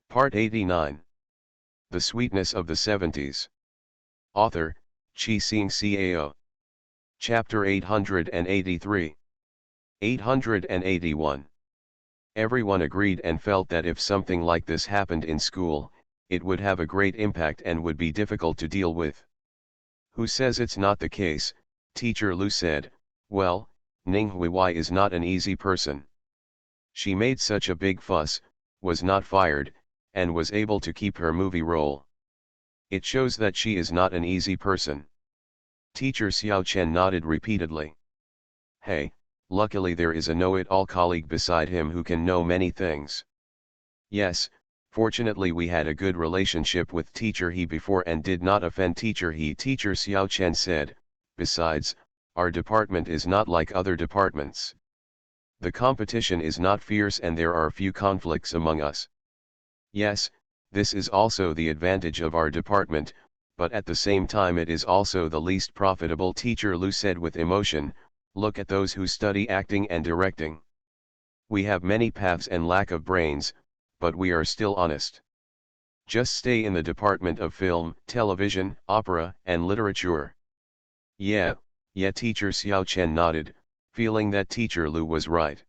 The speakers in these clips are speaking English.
Part 89. The Sweetness of the Seventies. Author, Chi-Sing Cao. Chapter 883. 881. Everyone agreed and felt that if something like this happened in school, it would have a great impact and would be difficult to deal with. Who says it's not the case? Teacher Lu said. Well, Ning Huiwai is not an easy person. She made such a big fuss, was not fired, and was able to keep her movie role. It shows that she is not an easy person. Teacher Xiao Chen nodded repeatedly. Hey, luckily there is a know-it-all colleague beside him who can know many things. Yes, fortunately we had a good relationship with Teacher He before and did not offend Teacher He. Teacher Xiao Chen said, besides, our department is not like other departments. The competition is not fierce and there are few conflicts among us. Yes, this is also the advantage of our department, but at the same time it is also the least profitable. Teacher Lu said with emotion, look at those who study acting and directing. We have many paths and lack of brains, but we are still honest. Just stay in the department of film, television, opera, and literature. Yeah, Teacher Xiao Chen nodded, feeling that Teacher Lu was right.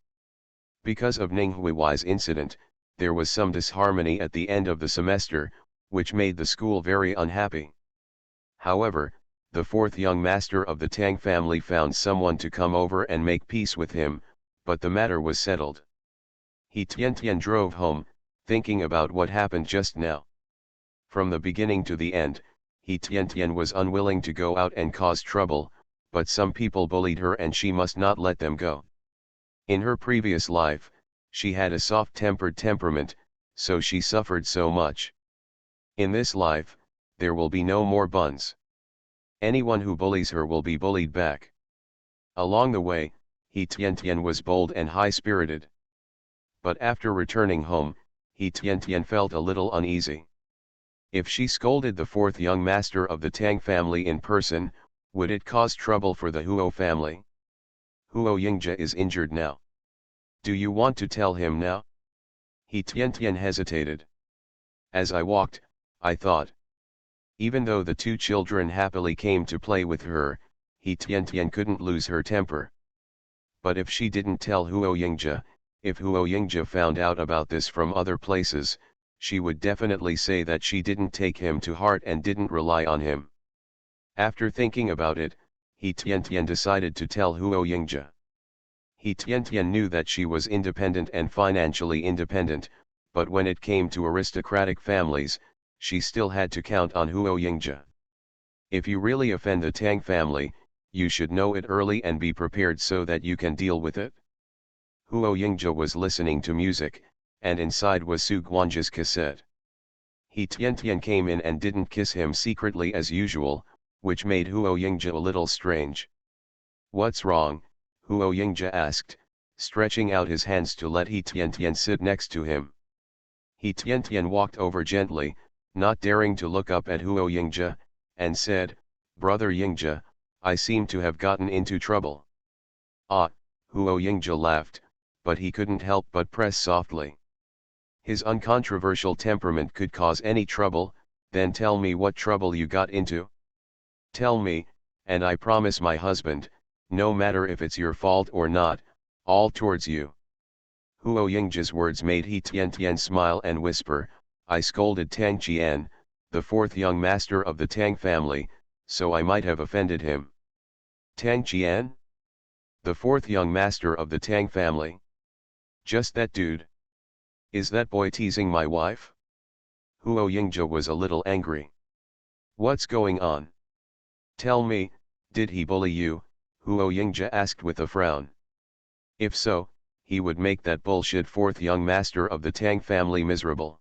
Because of Ning Huiwai's incident, there was some disharmony at the end of the semester, which made the school very unhappy. However, the fourth young master of the Tang family found someone to come over and make peace with him, but the matter was settled. He Tian drove home, thinking about what happened just now. From the beginning to the end, He Tian was unwilling to go out and cause trouble, but some people bullied her and she must not let them go. In her previous life, she had a soft-tempered temperament, so she suffered so much. In this life, there will be no more buns. Anyone who bullies her will be bullied back. Along the way, He Tian was bold and high-spirited. But after returning home, He Tian felt a little uneasy. If she scolded the fourth young master of the Tang family in person, would it cause trouble for the Huo family? Huo Yingjia is injured now. Do you want to tell him now? He Tian hesitated. As I walked, I thought. Even though the two children happily came to play with her, He Tian couldn't lose her temper. But if she didn't tell Huo Yingjia, if Huo Yingjia found out about this from other places, she would definitely say that she didn't take him to heart and didn't rely on him. After thinking about it, He Tian decided to tell Huo Yingjia. He Tian knew that she was independent and financially independent, but when it came to aristocratic families, she still had to count on Huo Yingjia. If you really offend the Tang family, you should know it early and be prepared so that you can deal with it. Huo Yingjia was listening to music, and inside was Su Guanzhi's cassette. He Tian came in and didn't kiss him secretly as usual, which made Huo Yingjia a little strange. What's wrong? Huo Yingjia asked, stretching out his hands to let He Tian sit next to him. He Tian walked over gently, not daring to look up at Huo Yingjia, and said, Brother Yingjia, I seem to have gotten into trouble. Ah, Huo Yingjia laughed, but he couldn't help but press softly. His uncontroversial temperament could cause any trouble, then tell me what trouble you got into. Tell me, and I promise my husband, no matter if it's your fault or not, all towards you. Huo Yingjia's words made He Tian smile and whisper, I scolded Tang Qian, the fourth young master of the Tang family, so I might have offended him. Tang Qian? The fourth young master of the Tang family? Just that dude? Is that boy teasing my wife? Huo Yingjia was a little angry. What's going on? Tell me, did he bully you? Huo Yingjia asked with a frown. If so, he would make that bullshit fourth young master of the Tang family miserable.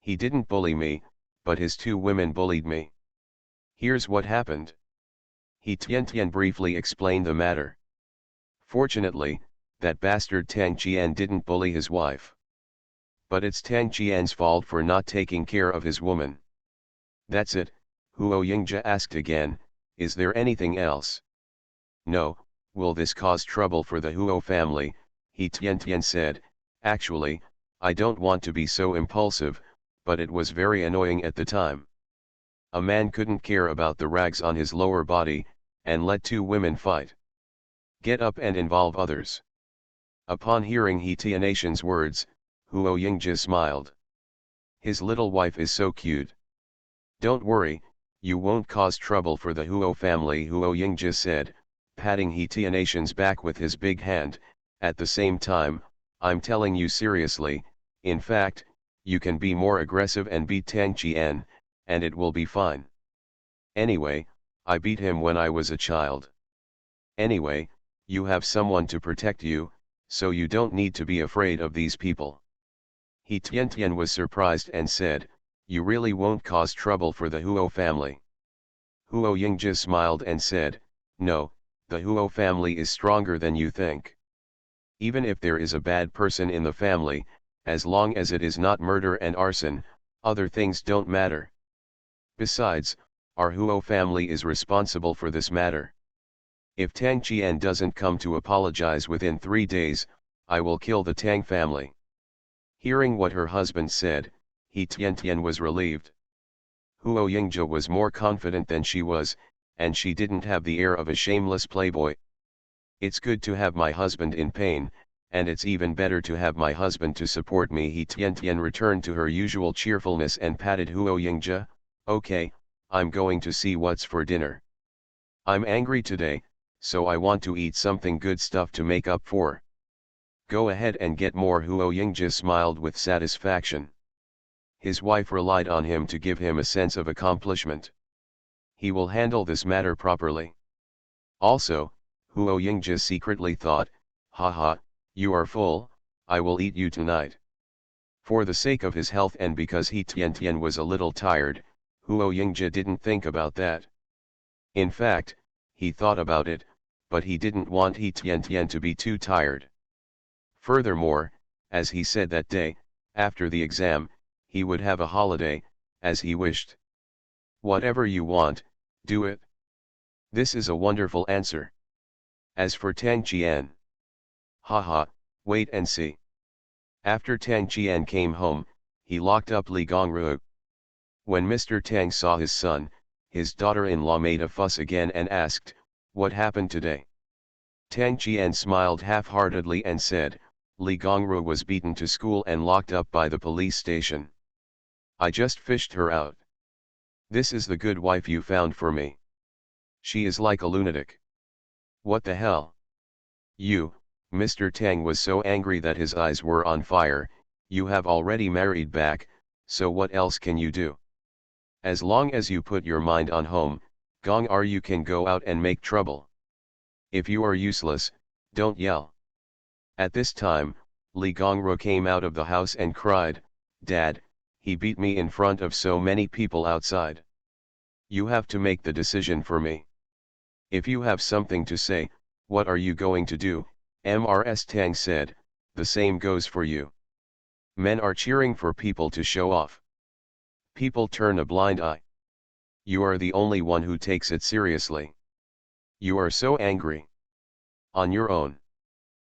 He didn't bully me, but his two women bullied me. Here's what happened. He Tian briefly explained the matter. Fortunately, that bastard Tang Qian didn't bully his wife. But it's Tang Qian's fault for not taking care of his woman. That's it, Huo Yingjia asked again, is there anything else? No, will this cause trouble for the Huo family? He Tian said, actually, I don't want to be so impulsive, but it was very annoying at the time. A man couldn't care about the rags on his lower body, and let two women fight. Get up and involve others. Upon hearing He Tianatian's words, Huo Yingji smiled. His little wife is so cute. Don't worry, you won't cause trouble for the Huo family, Huo Yingji said, patting He Tianatian's back with his big hand. At the same time, I'm telling you seriously, in fact, you can be more aggressive and beat Tang Qian, and it will be fine. Anyway, I beat him when I was a child. Anyway, you have someone to protect you, so you don't need to be afraid of these people. He Tiantian was surprised and said, you really won't cause trouble for the Huo family. Huo Yingji smiled and said, no, the Huo family is stronger than you think. Even if there is a bad person in the family, as long as it is not murder and arson, other things don't matter. Besides, our Huo family is responsible for this matter. If Tang Qian doesn't come to apologize within 3 days, I will kill the Tang family. Hearing what her husband said, He Tiantian was relieved. Huo Yingji was more confident than she was, and she didn't have the air of a shameless playboy. It's good to have my husband in pain, and it's even better to have my husband to support me. He Tiantian returned to her usual cheerfulness and patted Huo Yingji. Okay, I'm going to see what's for dinner. I'm angry today, so I want to eat something good stuff to make up for. Go ahead and get more. Huo Yingji smiled with satisfaction. His wife relied on him to give him a sense of accomplishment. He will handle this matter properly. Also, Huo Yingji secretly thought, haha, you are full, I will eat you tonight. For the sake of his health and because He Tiantian was a little tired, Huo Yingji didn't think about that. In fact, he thought about it, but he didn't want He Tiantian to be too tired. Furthermore, as he said that day, after the exam, he would have a holiday, as he wished. Whatever you want, do it. This is a wonderful answer. As for Tang Qian, haha, wait and see. After Tang Qian came home, he locked up Li Gongru. When Mr. Tang saw his son, his daughter-in-law made a fuss again and asked, what happened today? Tang Qian smiled half-heartedly and said, Li Gongru was beaten to school and locked up by the police station. I just fished her out. This is the good wife you found for me. She is like a lunatic. What the hell? You, Mr. Tang was so angry that his eyes were on fire. You have already married back, so what else can you do? As long as you put your mind on home, Gong R you can go out and make trouble. If you are useless, don't yell. At this time, Li Gongru came out of the house and cried, Dad, he beat me in front of so many people outside. You have to make the decision for me. If you have something to say, what are you going to do? Mrs. Tang said, the same goes for you. Men are cheering for people to show off. People turn a blind eye. You are the only one who takes it seriously. You are so angry. On your own.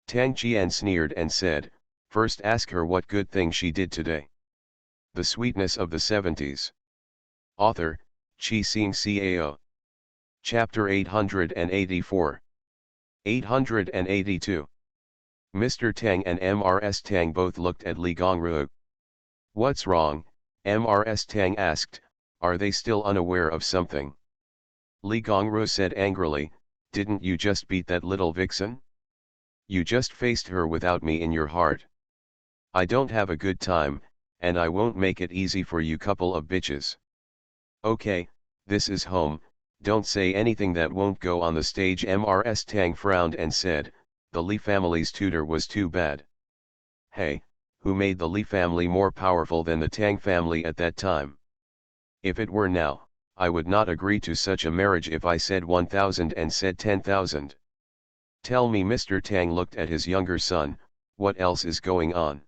Tang Qian sneered and said, first ask her what good thing she did today. The Sweetness of the Seventies. Author, Chi Xing Cao. Chapter 884. 882. Mr. Tang and Mrs. Tang both looked at Li Gongru. What's wrong? Mrs. Tang asked, are they still unaware of something? Li Gongru said angrily, didn't you just beat that little vixen? You just faced her without me in your heart. I don't have a good time, and I won't make it easy for you couple of bitches. Okay, this is home, don't say anything that won't go on the stage. Mrs. Tang frowned and said, the Li family's tutor was too bad. Hey, who made the Li family more powerful than the Tang family at that time? If it were now, I would not agree to such a marriage if I said 1,000 and said 10,000. Tell me. Mr. Tang looked at his younger son, what else is going on?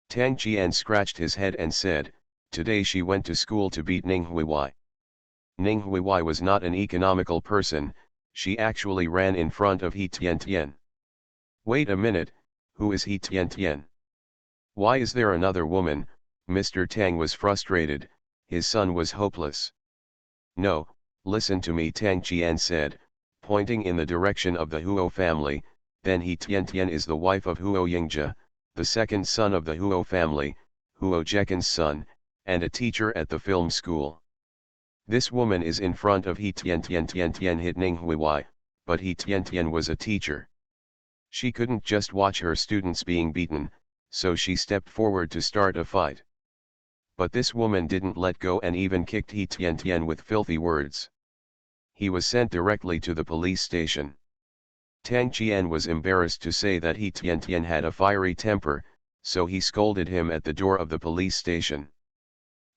Tang Qian scratched his head and said, today she went to school to beat Ning Huiwei. Ning Huiwei was not an economical person, she actually ran in front of He Tiantian. Wait a minute, who is He Tiantian? Why is there another woman, Mr. Tang was frustrated, his son was hopeless. No, listen to me, Tang Qian said, pointing in the direction of the Huo family. Then He Tian is the wife of Huo Yingjia, the second son of the Huo family, Huo Jekan's son, and a teacher at the film school. This woman is in front of He Tian hit Ning Huiwei, but He Tian was a teacher. She couldn't just watch her students being beaten, so she stepped forward to start a fight. But this woman didn't let go and even kicked He Tian with filthy words. He was sent directly to the police station. Tang Qian was embarrassed to say that He Tian had a fiery temper, so he scolded him at the door of the police station.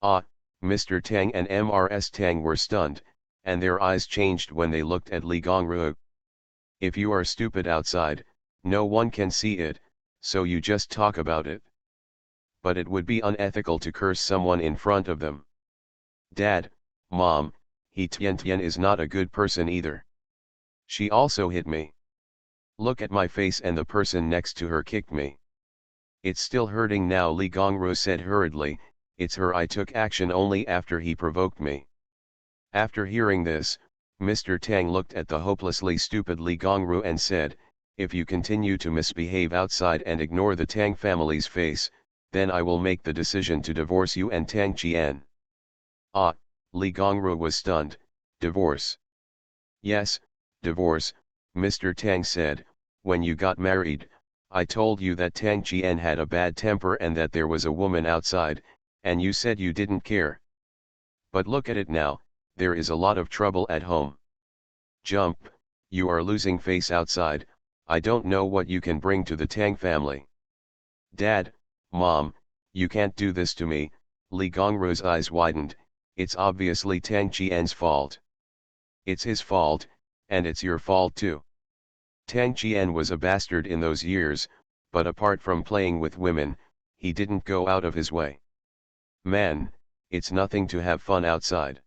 Ah, Mr. Tang and Mrs. Tang were stunned, and their eyes changed when they looked at Li Gongru. If you are stupid outside, no one can see it, so you just talk about it. But it would be unethical to curse someone in front of them. Dad, Mom, He Tian is not a good person either. She also hit me. Look at my face, and the person next to her kicked me. It's still hurting now, Li Gongru said hurriedly. It's her. I took action only after he provoked me. After hearing this, Mr. Tang looked at the hopelessly stupid Li Gongru and said, if you continue to misbehave outside and ignore the Tang family's face, then I will make the decision to divorce you and Tang Qian. Ah, Li Gongru was stunned. Divorce? Yes, divorce, Mr. Tang said. When you got married, I told you that Tang Qian had a bad temper and that there was a woman outside, and you said you didn't care. But look at it now, there is a lot of trouble at home. Jump, you are losing face outside. I don't know what you can bring to the Tang family. Dad, Mom, you can't do this to me. Li Gongru's eyes widened. It's obviously Tang Qian's fault. It's his fault, and it's your fault too. Tang Qian was a bastard in those years, but apart from playing with women, he didn't go out of his way. Man, it's nothing to have fun outside.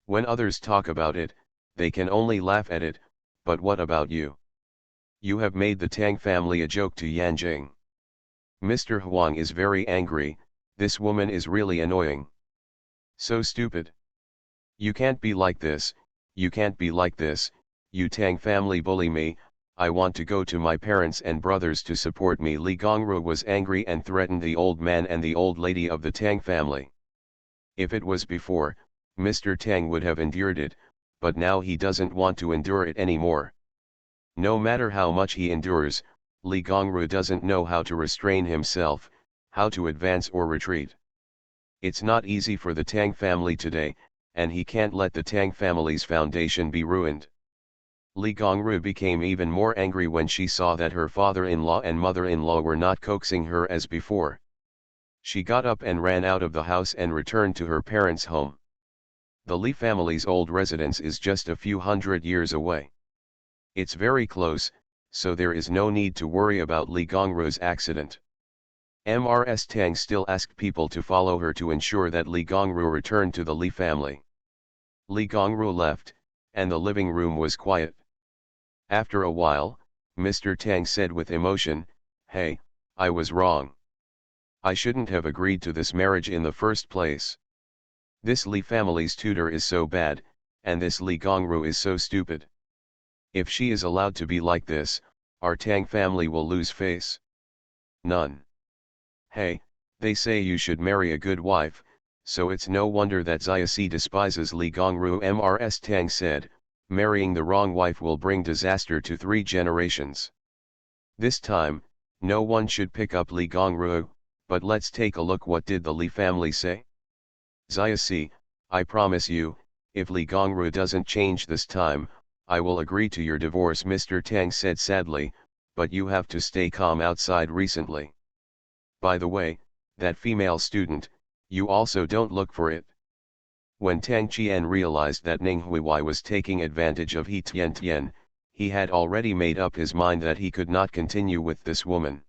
When others talk about it, they can only laugh at it, but what about you? You have made the Tang family a joke to Yanjing. Mr. Huang is very angry. This woman is really annoying. So stupid. You can't be like this, you can't be like this, you Tang family bully me. I want to go to my parents and brothers to support me. Li Gongru was angry and threatened the old man and the old lady of the Tang family. If it was before, Mr. Tang would have endured it, but now he doesn't want to endure it anymore. No matter how much he endures, Li Gongru doesn't know how to restrain himself, how to advance or retreat. It's not easy for the Tang family today, and he can't let the Tang family's foundation be ruined. Li Gongru became even more angry when she saw that her father-in-law and mother-in-law were not coaxing her as before. She got up and ran out of the house and returned to her parents' home. The Li family's old residence is just a few hundred years away. It's very close, so there is no need to worry about Li Gongru's accident. Mrs. Tang still asked people to follow her to ensure that Li Gongru returned to the Li family. Li Gongru left, and the living room was quiet. After a while, Mr. Tang said with emotion, "Hey, I was wrong. I shouldn't have agreed to this marriage in the first place. This Li family's tutor is so bad, and this Li Gongru is so stupid. If she is allowed to be like this, our Tang family will lose face. None. Hey, they say you should marry a good wife, so it's no wonder that Xiaoxi despises Li Gongru." Mrs. Tang said, "Marrying the wrong wife will bring disaster to 3 generations. This time, no one should pick up Li Gongru, but let's take a look. What did the Li family say? Xiaoxi, I promise you, if Li Gongru doesn't change this time, I will agree to your divorce," Mr. Tang said sadly, "but you have to stay calm outside recently. By the way, that female student, you also don't look for it." When Tang Qian realized that Ning Huiwei was taking advantage of He Tian, he had already made up his mind that he could not continue with this woman.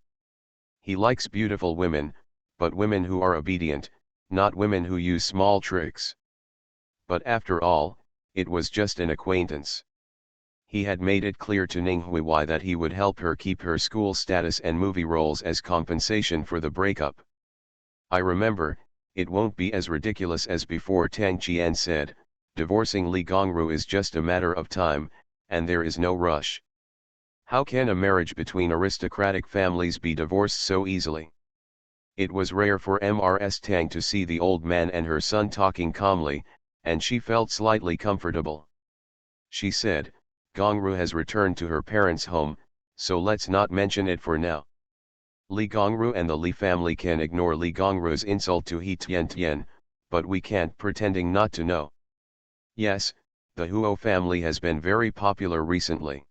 He likes beautiful women, but women who are obedient, not women who use small tricks. But after all, it was just an acquaintance. He had made it clear to Ning Huiwei that he would help her keep her school status and movie roles as compensation for the breakup. I remember, it won't be as ridiculous as before. Tang Qian said, divorcing Li Gongru is just a matter of time, and there is no rush. How can a marriage between aristocratic families be divorced so easily? It was rare for Mrs. Tang to see the old man and her son talking calmly, and she felt slightly comfortable. She said, Gongru has returned to her parents' home, so let's not mention it for now. Li Gongru and the Li family can ignore Li Gongru's insult to He Tian, but we can't pretending not to know. Yes, the Huo family has been very popular recently.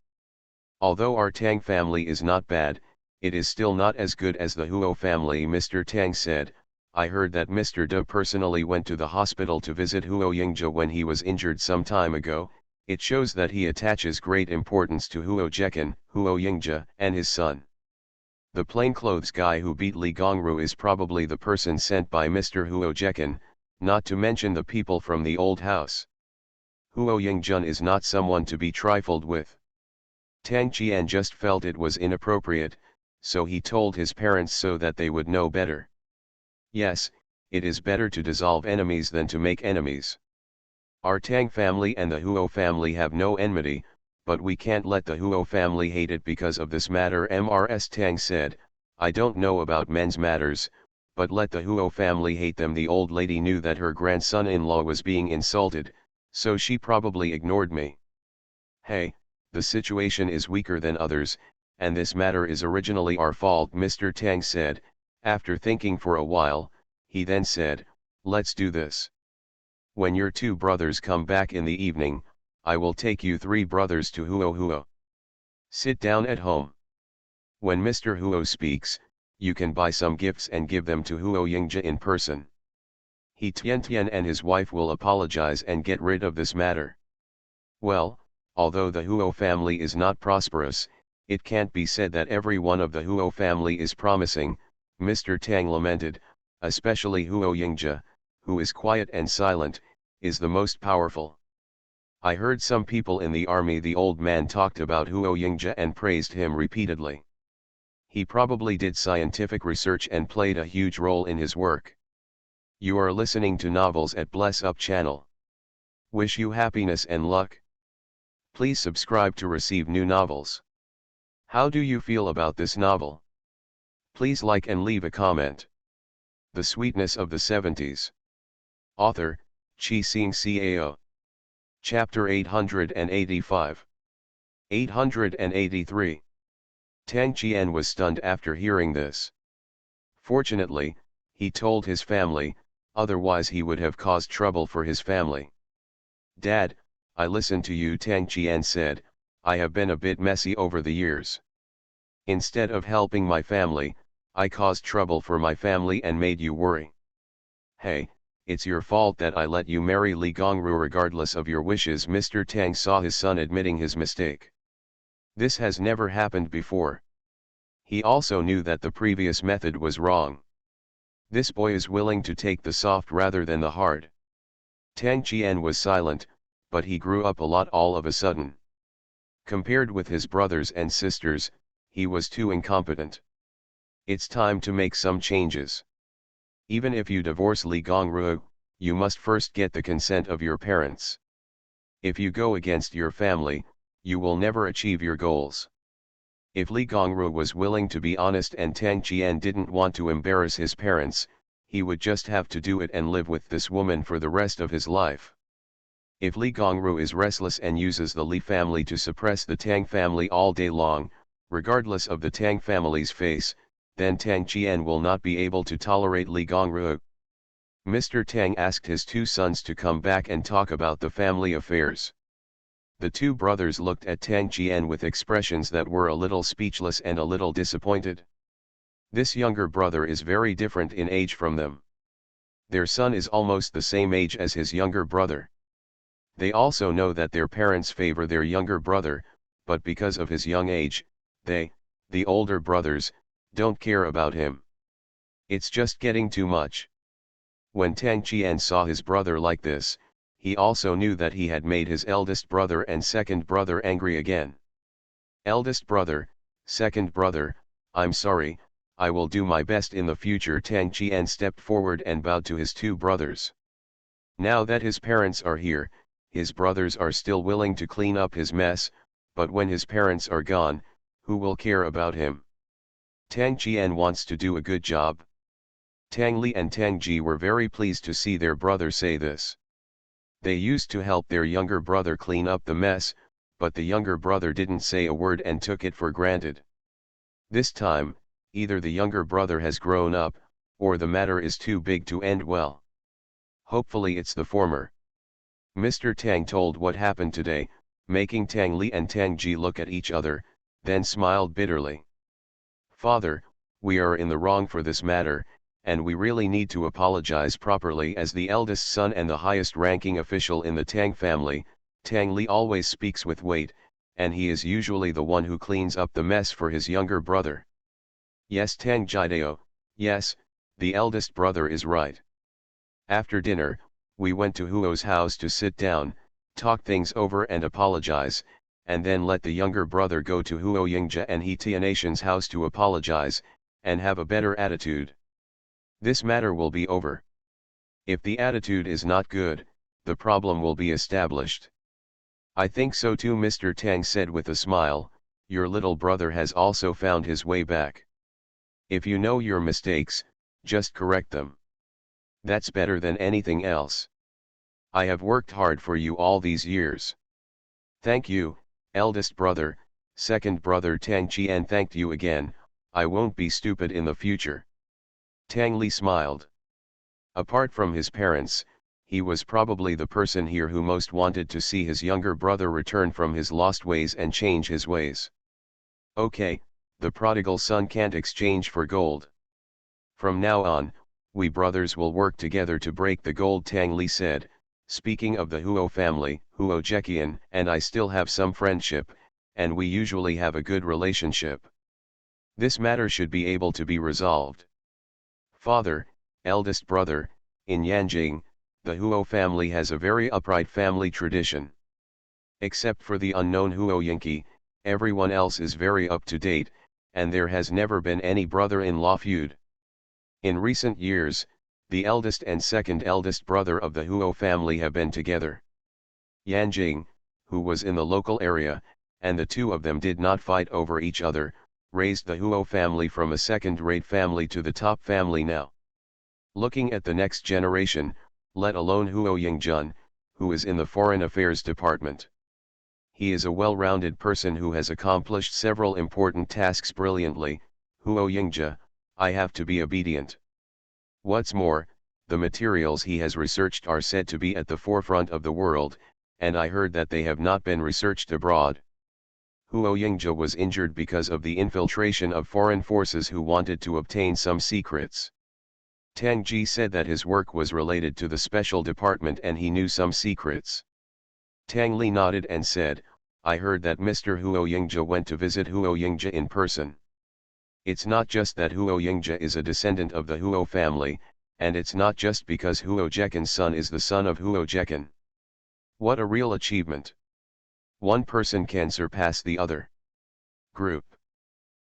Although our Tang family is not bad, it is still not as good as the Huo family. Mr. Tang said, I heard that Mr. De personally went to the hospital to visit Huo Yingjia when he was injured some time ago. It shows that he attaches great importance to Huo Jekan, Huo Yingjia, and his son. The plainclothes guy who beat Li Gongru is probably the person sent by Mr. Huo Jekan, not to mention the people from the old house. Huo Yingjia is not someone to be trifled with. Tang Qian just felt it was inappropriate, so he told his parents so that they would know better. Yes, it is better to dissolve enemies than to make enemies. Our Tang family and the Huo family have no enmity, but we can't let the Huo family hate it because of this matter. Mrs. Tang said, I don't know about men's matters, but let the Huo family hate them. The old lady knew that her grandson-in-law was being insulted, so she probably ignored me. Hey, the situation is weaker than others, and this matter is originally our fault, Mr. Tang said. After thinking for a while, he then said, let's do this. When your two brothers come back in the evening, I will take you three brothers to Huo. Sit down at home. When Mr. Huo speaks, you can buy some gifts and give them to Huo Yingjia in person. He Tian and his wife will apologize and get rid of this matter. Well, although the Huo family is not prosperous, it can't be said that every one of the Huo family is promising, Mr. Tang lamented, especially Huo Yingjia, who is quiet and silent, is the most powerful. I heard some people in the army. The old man talked about Huo Yingjia and praised him repeatedly. He probably did scientific research and played a huge role in his work. You are listening to Novels at Bless Up channel. Wish you happiness and luck. Please subscribe to receive new novels. How do you feel about this novel? Please like and leave a comment. The Sweetness of the Seventies. Author, Chi Sing Cao. Chapter 885. 883. Tang Qian was stunned after hearing this. Fortunately, he told his family, otherwise he would have caused trouble for his family. Dad, I listened to you, Tang Qian said, I have been a bit messy over the years. Instead of helping my family, I caused trouble for my family and made you worry. Hey, it's your fault that I let you marry Li Gongru regardless of your wishes. Mr. Tang saw his son admitting his mistake. This has never happened before. He also knew that the previous method was wrong. This boy is willing to take the soft rather than the hard. Tang Qian was silent, but he grew up a lot all of a sudden. Compared with his brothers and sisters, he was too incompetent. It's time to make some changes. Even if you divorce Li Gongru, you must first get the consent of your parents. If you go against your family, you will never achieve your goals. If Li Gongru was willing to be honest and Tang Qian didn't want to embarrass his parents, he would just have to do it and live with this woman for the rest of his life. If Li Gongru is restless and uses the Li family to suppress the Tang family all day long, regardless of the Tang family's face, then Tang Qian will not be able to tolerate Li Gongru. Mr. Tang asked his two sons to come back and talk about the family affairs. The two brothers looked at Tang Qian with expressions that were a little speechless and a little disappointed. This younger brother is very different in age from them. Their son is almost the same age as his younger brother. They also know that their parents favor their younger brother, but because of his young age, they, the older brothers, don't care about him. It's just getting too much. When Tang Qian saw his brother like this, he also knew that he had made his eldest brother and second brother angry again. Eldest brother, second brother, I'm sorry, I will do my best in the future. Tang Qian stepped forward and bowed to his two brothers. Now that his parents are here, his brothers are still willing to clean up his mess, but when his parents are gone, who will care about him? Tang Qian wants to do a good job. Tang Li and Tang Ji were very pleased to see their brother say this. They used to help their younger brother clean up the mess, but the younger brother didn't say a word and took it for granted. This time, either the younger brother has grown up, or the matter is too big to end well. Hopefully it's the former. Mr. Tang told what happened today, making Tang Li and Tang Ji look at each other, then smiled bitterly. Father, we are in the wrong for this matter, and we really need to apologize properly. As the eldest son and the highest ranking official in the Tang family, Tang Li always speaks with weight, and he is usually the one who cleans up the mess for his younger brother. Yes, Tang Jidao, yes, the eldest brother is right. After dinner, we went to Huo's house to sit down, talk things over and apologize, and then let the younger brother go to Huo Yingjia and He Tianatian's house to apologize, and have a better attitude. This matter will be over. If the attitude is not good, the problem will be established. I think so too, Mr. Tang said with a smile. Your little brother has also found his way back. If you know your mistakes, just correct them. That's better than anything else. I have worked hard for you all these years. Thank you, eldest brother. Second brother Tang Qian thanked you again. I won't be stupid in the future. Tang Li smiled. Apart from his parents, he was probably the person here who most wanted to see his younger brother return from his lost ways and change his ways. Okay, the prodigal son can't exchange for gold. From now on, we brothers will work together to break the gold, Tang Li said. Speaking of the Huo family, Huo Zheqian and I still have some friendship, and we usually have a good relationship. This matter should be able to be resolved. Father, eldest brother, in Yanjing, the Huo family has a very upright family tradition. Except for the unknown Huo Yinqi, everyone else is very up to date, and there has never been any brother-in-law feud. In recent years, the eldest and second eldest brother of the Huo family have been together. Yanjing, who was in the local area, and the two of them did not fight over each other, raised the Huo family from a second-rate family to the top family now. Looking at the next generation, let alone Huo Yingjun, who is in the Foreign Affairs Department. He is a well-rounded person who has accomplished several important tasks brilliantly. Huo Yingjia, I have to be obedient. What's more, the materials he has researched are said to be at the forefront of the world, and I heard that they have not been researched abroad. Huo Yingjia was injured because of the infiltration of foreign forces who wanted to obtain some secrets. Tang Ji said that his work was related to the special department and he knew some secrets. Tang Li nodded and said, I heard that Mr. Huo Yingjia went to visit Huo Yingjia in person. It's not just that Huo Yingjia is a descendant of the Huo family, and it's not just because Huo Zheqian's son is the son of Huo Zheqian. What a real achievement! One person can surpass the other. Group.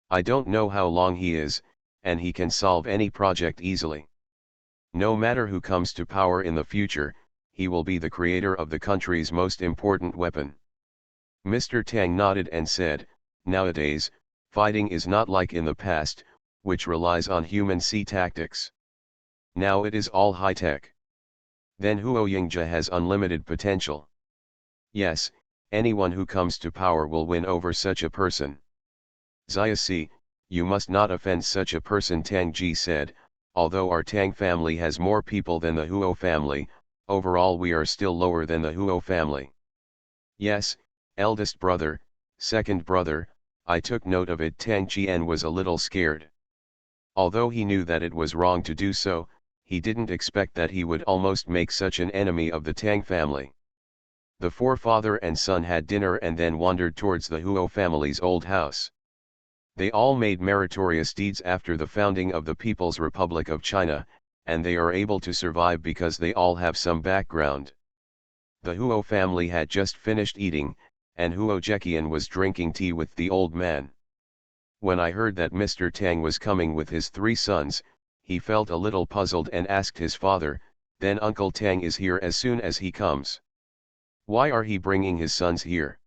I don't know how long he is, and he can solve any project easily. No matter who comes to power in the future, he will be the creator of the country's most important weapon. Mr. Tang nodded and said, nowadays, fighting is not like in the past, which relies on human sea tactics. Now it is all high-tech. Then Huo Yingjia has unlimited potential. Yes, anyone who comes to power will win over such a person. Xiaoxi, you must not offend such a person, Tang Ji said. Although our Tang family has more people than the Huo family, overall we are still lower than the Huo family. Yes, eldest brother, second brother, I took note of it. Tang Qian was a little scared. Although he knew that it was wrong to do so, he didn't expect that he would almost make such an enemy of the Tang family. The forefather and son had dinner and then wandered towards the Huo family's old house. They all made meritorious deeds after the founding of the People's Republic of China, and they are able to survive because they all have some background. The Huo family had just finished eating, and Huo Zheqian was drinking tea with the old man. When I heard that Mr. Tang was coming with his 3 sons, he felt a little puzzled and asked his father, "Then Uncle Tang is here as soon as he comes. Why are he bringing his sons here?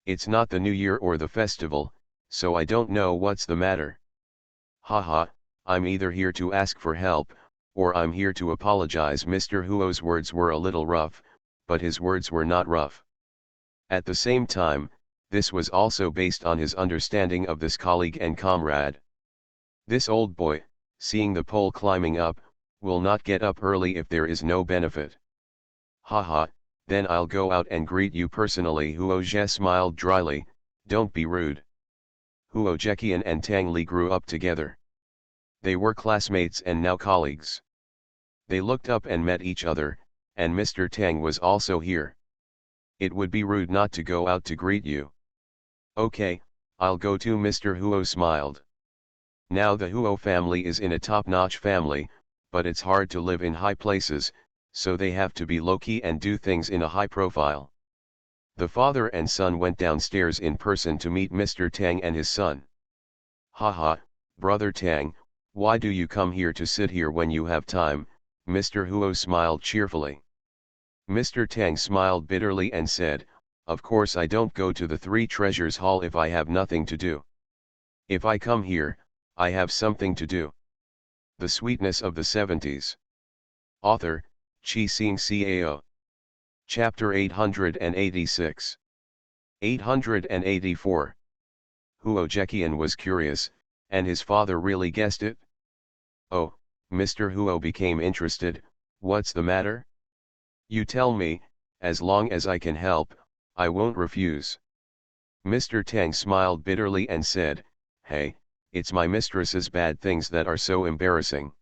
It's not the New Year or the festival, so I don't know what's the matter." "Haha, I'm either here to ask for help, or I'm here to apologize." Mr. Huo's words were a little rough, but his words were not rough. At the same time, this was also based on his understanding of this colleague and comrade. This old boy, seeing the pole climbing up, will not get up early if there is no benefit. "Haha, then I'll go out and greet you personally." Huo Zhe smiled dryly, "Don't be rude." Huo Zheqian and Tang Li grew up together. They were classmates and now colleagues. They looked up and met each other, and Mr. Tang was also here. "It would be rude not to go out to greet you." "Okay, I'll go too." Mr. Huo smiled. Now the Huo family is in a top-notch family, but it's hard to live in high places, so they have to be low-key and do things in a high profile. The father and son went downstairs in person to meet Mr. Tang and his son. "Haha, brother Tang, why do you come here to sit here when you have time?" Mr. Huo smiled cheerfully. Mr. Tang smiled bitterly and said, "Of course I don't go to the Three Treasures Hall if I have nothing to do. If I come here, I have something to do." The Sweetness of the 70s. Author, Chi Sing Cao. Chapter 886. 884. Huo Zheqian was curious, and his father really guessed it? "Oh," Mr. Huo became interested, "what's the matter? You tell me, as long as I can help, I won't refuse." Mr. Tang smiled bitterly and said, "Hey, it's my mistress's bad things that are so embarrassing."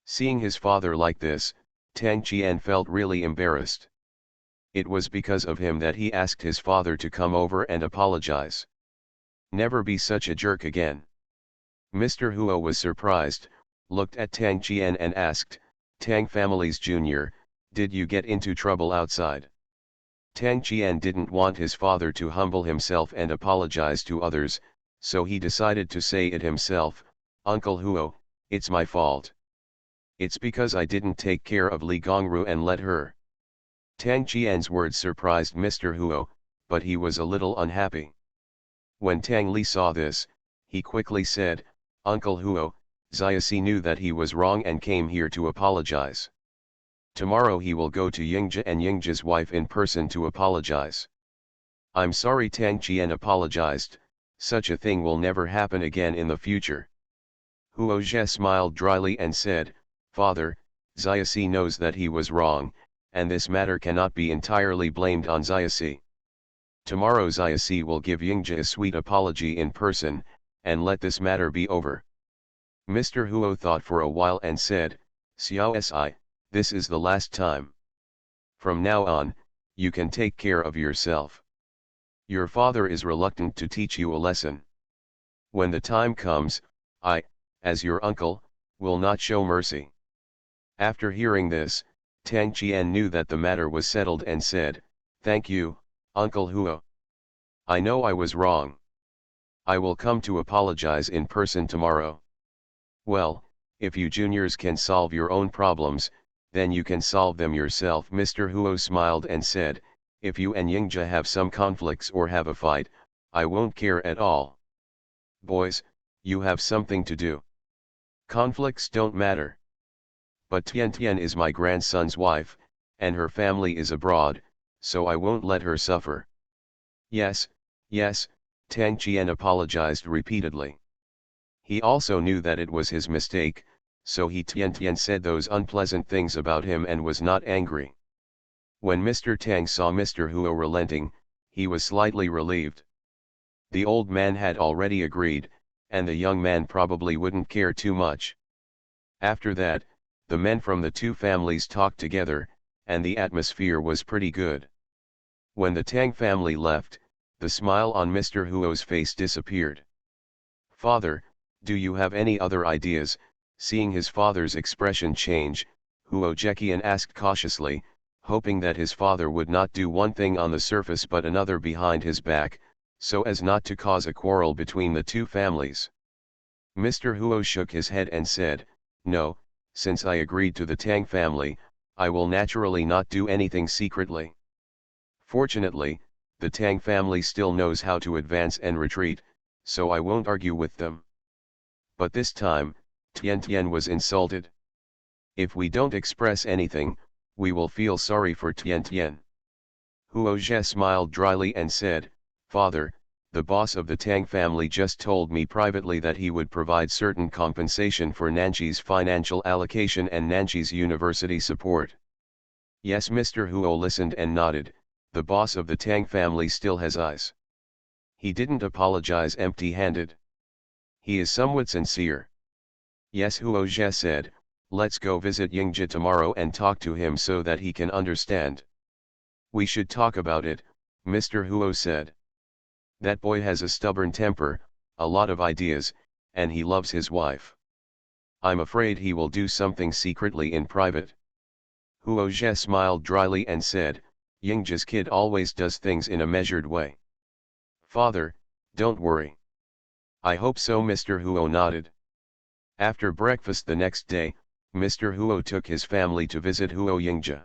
Seeing his father like this, Tang Qian felt really embarrassed. It was because of him that he asked his father to come over and apologize. Never be such a jerk again. Mr. Huo was surprised, looked at Tang Qian and asked, "Tang Families Jr., did you get into trouble outside?" Tang Qian didn't want his father to humble himself and apologize to others, so he decided to say it himself, "Uncle Huo, it's my fault. It's because I didn't take care of Li Gongru and let her." Tang Qian's words surprised Mr. Huo, but he was a little unhappy. When Tang Li saw this, he quickly said, "Uncle Huo, Xiaoxi knew that he was wrong and came here to apologize. Tomorrow he will go to Yingzhe and Yingzhe's wife in person to apologize." "I'm sorry." Tang Qian apologized, "such a thing will never happen again in the future." Huo Zhe smiled dryly and said, "Father, Xiaoxi knows that he was wrong, and this matter cannot be entirely blamed on Xiaoxi. Tomorrow Xiaoxi will give Yingzhe a sweet apology in person, and let this matter be over." Mr. Huo thought for a while and said, "Xiaoxi, this is the last time. From now on, you can take care of yourself. Your father is reluctant to teach you a lesson. When the time comes, I, as your uncle, will not show mercy." After hearing this, Tang Qian knew that the matter was settled and said, "Thank you, Uncle Huo. I know I was wrong. I will come to apologize in person tomorrow." "Well, if you juniors can solve your own problems, then you can solve them yourself." Mr. Huo smiled and said, "If you and Yingzhe have some conflicts or have a fight, I won't care at all. Boys, you have something to do. Conflicts don't matter. But Tian Tian is my grandson's wife, and her family is abroad, so I won't let her suffer." "Yes, yes," Tang Qian apologized repeatedly. He also knew that it was his mistake, so Tian Tian said those unpleasant things about him and was not angry. When Mr. Tang saw Mr. Huo relenting, he was slightly relieved. The old man had already agreed, and the young man probably wouldn't care too much. After that, the men from the two families talked together, and the atmosphere was pretty good. When the Tang family left, the smile on Mr. Huo's face disappeared. "Father, do you have any other ideas?" Seeing his father's expression change, Huo Zheqian asked cautiously, hoping that his father would not do one thing on the surface but another behind his back, so as not to cause a quarrel between the two families. Mr. Huo shook his head and said, "No, since I agreed to the Tang family, I will naturally not do anything secretly. Fortunately, the Tang family still knows how to advance and retreat, so I won't argue with them." But this time, Tian Tian was insulted. "If we don't express anything, we will feel sorry for Tian Tian." Huo Zhe smiled dryly and said, "Father, the boss of the Tang family just told me privately that he would provide certain compensation for Nanxi's financial allocation and Nanxi's university support." Yes, Mr. Huo listened and nodded. The boss of the Tang family still has eyes. He didn't apologize empty-handed. He is somewhat sincere. Yes, Huo Zhe said, "Let's go visit Yingzhi tomorrow and talk to him so that he can understand." "We should talk about it," Mr. Huo said. "That boy has a stubborn temper, a lot of ideas, and he loves his wife. I'm afraid he will do something secretly in private." Huo Zhe smiled dryly and said, "Yingzhi's kid always does things in a measured way." "Father, don't worry." "I hope so," Mr. Huo nodded. After breakfast the next day, Mr. Huo took his family to visit Huo Yingzhi.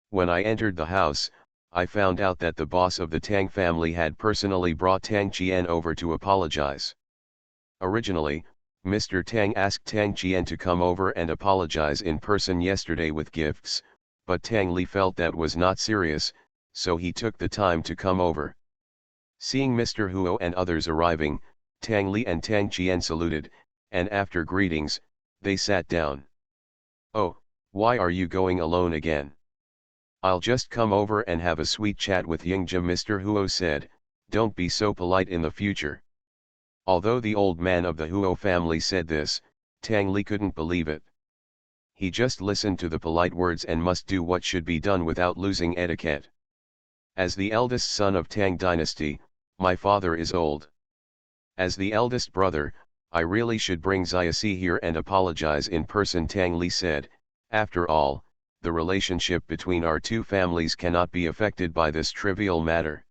When I entered the house, I found out that the boss of the Tang family had personally brought Tang Qian over to apologize. Originally, Mr. Tang asked Tang Qian to come over and apologize in person yesterday with gifts, but Tang Li felt that was not serious, so he took the time to come over. Seeing Mr. Huo and others arriving, Tang Li and Tang Qian saluted, and after greetings, they sat down. "Oh, why are you going alone again?" "I'll just come over and have a sweet chat with Yingzhi," Mr. Huo said. "Don't be so polite in the future." Although the old man of the Huo family said this, Tang Li couldn't believe it. He just listened to the polite words and must do what should be done without losing etiquette. "As the eldest son of Tang dynasty, my father is old. As the eldest brother, I really should bring Xiaoxi here and apologize in person," Tang Li said. "After all, the relationship between our two families cannot be affected by this trivial matter."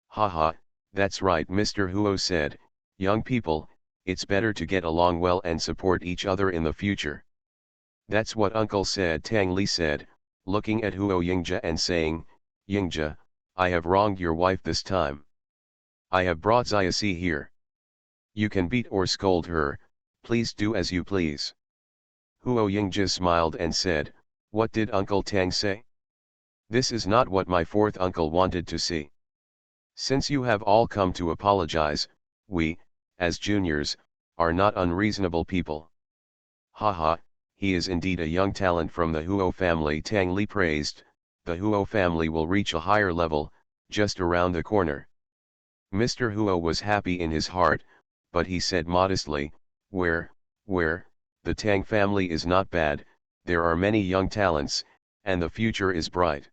"Haha, that's right," Mr. Huo said. "Young people, it's better to get along well and support each other in the future." "That's what uncle said," Tang Li said, looking at Huo Yingzhi and saying, "Yingzhi, I have wronged your wife this time. I have brought Xiaoxi here. You can beat or scold her, please do as you please." Huo Yingzhi smiled and said, "What did Uncle Tang say? This is not what my fourth uncle wanted to see. Since you have all come to apologize, we, as juniors, are not unreasonable people." "Haha, he is indeed a young talent from the Huo family," Tang Li praised. "The Huo family will reach a higher level, just around the corner." Mr. Huo was happy in his heart, but he said modestly, where, the Tang family is not bad, there are many young talents, and the future is bright."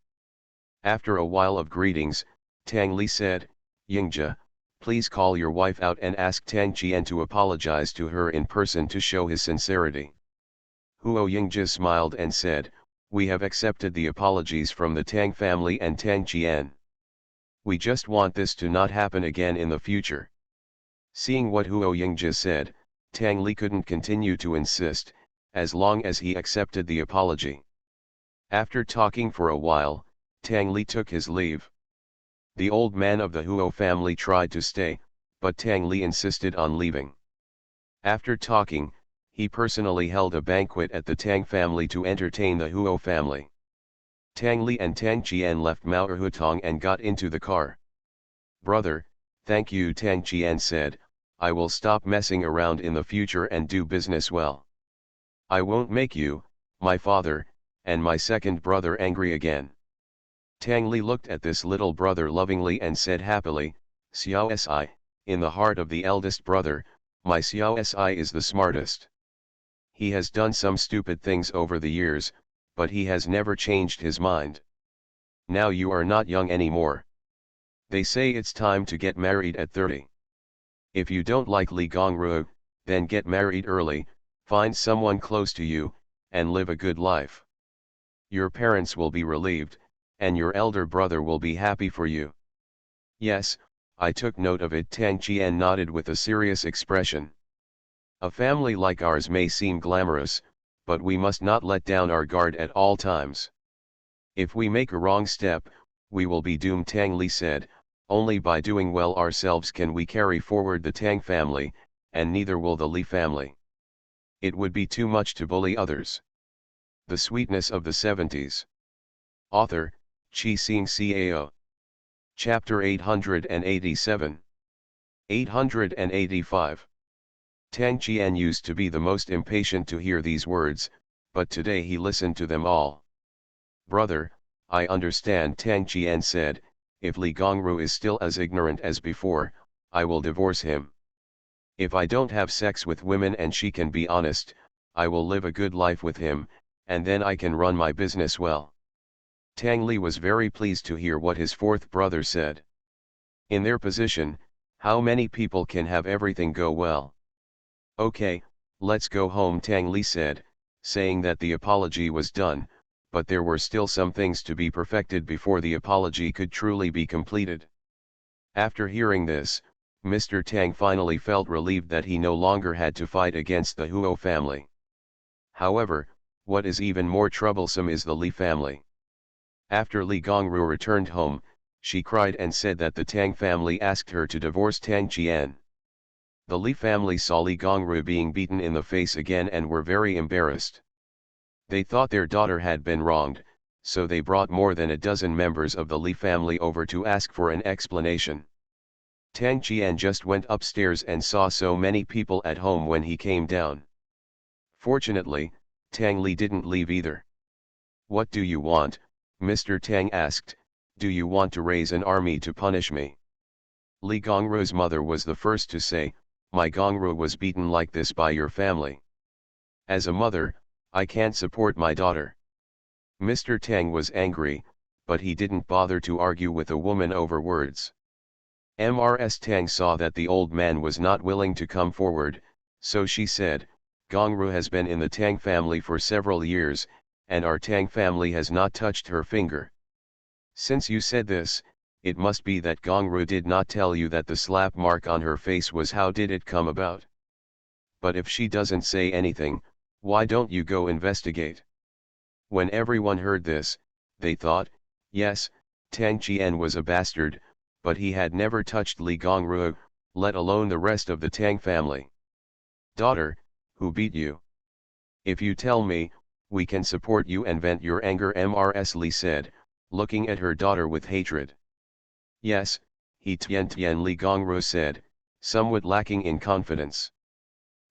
After a while of greetings, Tang Li said, "Yingzhi, please call your wife out and ask Tang Qian to apologize to her in person to show his sincerity." Huo Yingzhi smiled and said, "We have accepted the apologies from the Tang family and Tang Qian. We just want this to not happen again in the future." Seeing what Huo Yingzhi said, Tang Li couldn't continue to insist, as long as he accepted the apology. After talking for a while, Tang Li took his leave. The old man of the Huo family tried to stay, but Tang Li insisted on leaving. After talking, he personally held a banquet at the Tang family to entertain the Huo family. Tang Li and Tang Qian left Maohutong and got into the car. "Brother, thank you," Tang Qian said. "I will stop messing around in the future and do business well. I won't make you, my father, and my second brother angry again." Tang Li looked at this little brother lovingly and said happily, "Xiao Si, in the heart of the eldest brother, my Xiao Si is the smartest. He has done some stupid things over the years, but he has never changed his mind. Now you are not young anymore. They say it's time to get married at 30. If you don't like Li Gongru, then get married early, find someone close to you, and live a good life. Your parents will be relieved, and your elder brother will be happy for you." "Yes, I took note of it. Tang Qian nodded with a serious expression. A family like ours may seem glamorous, but we must not let down our guard at all times. If we make a wrong step, we will be doomed, Tang Li said. Only by doing well ourselves can we carry forward the Tang family, and neither will the Li family. It would be too much to bully others. The Sweetness of the Seventies. Author, Chi Sing Cao. Chapter 887. 885. Tang Qian used to be the most impatient to hear these words, but today he listened to them all. Brother, I understand, Tang Qian said. If Li Gongru is still as ignorant as before, I will divorce him. If I don't have sex with women and she can be honest, I will live a good life with him, and then I can run my business well. Tang Li was very pleased to hear what his fourth brother said. In their position, how many people can have everything go well? Okay, let's go home, Tang Li said, saying that the apology was done, but there were still some things to be perfected before the apology could truly be completed. After hearing this, Mr. Tang finally felt relieved that he no longer had to fight against the Huo family. However, what is even more troublesome is the Li family. After Li Gongru returned home, she cried and said that the Tang family asked her to divorce Tang Qian. The Li family saw Li Gongru being beaten in the face again and were very embarrassed. They thought their daughter had been wronged, so they brought more than a dozen members of the Li family over to ask for an explanation. Tang Qian just went upstairs and saw so many people at home when he came down. Fortunately, Tang Li didn't leave either. What do you want? Mr. Tang asked. Do you want to raise an army to punish me? Li Gongru's mother was the first to say, my Gongru was beaten like this by your family. As a mother, I can't support my daughter. Mr. Tang was angry, but he didn't bother to argue with a woman over words. Ms. Tang saw that the old man was not willing to come forward, so she said, Gongru has been in the Tang family for several years, and our Tang family has not touched her finger. Since you said this, it must be that Gongru did not tell you that the slap mark on her face was. How did it come about? But if she doesn't say anything, why don't you go investigate? When everyone heard this, they thought, yes, Tang Qian was a bastard, but he had never touched Li Gongru, let alone the rest of the Tang family. Daughter, who beat you? If you tell me, we can support you and vent your anger, Ms. Li said, looking at her daughter with hatred. Yes, he Tian Li Gongru said, somewhat lacking in confidence.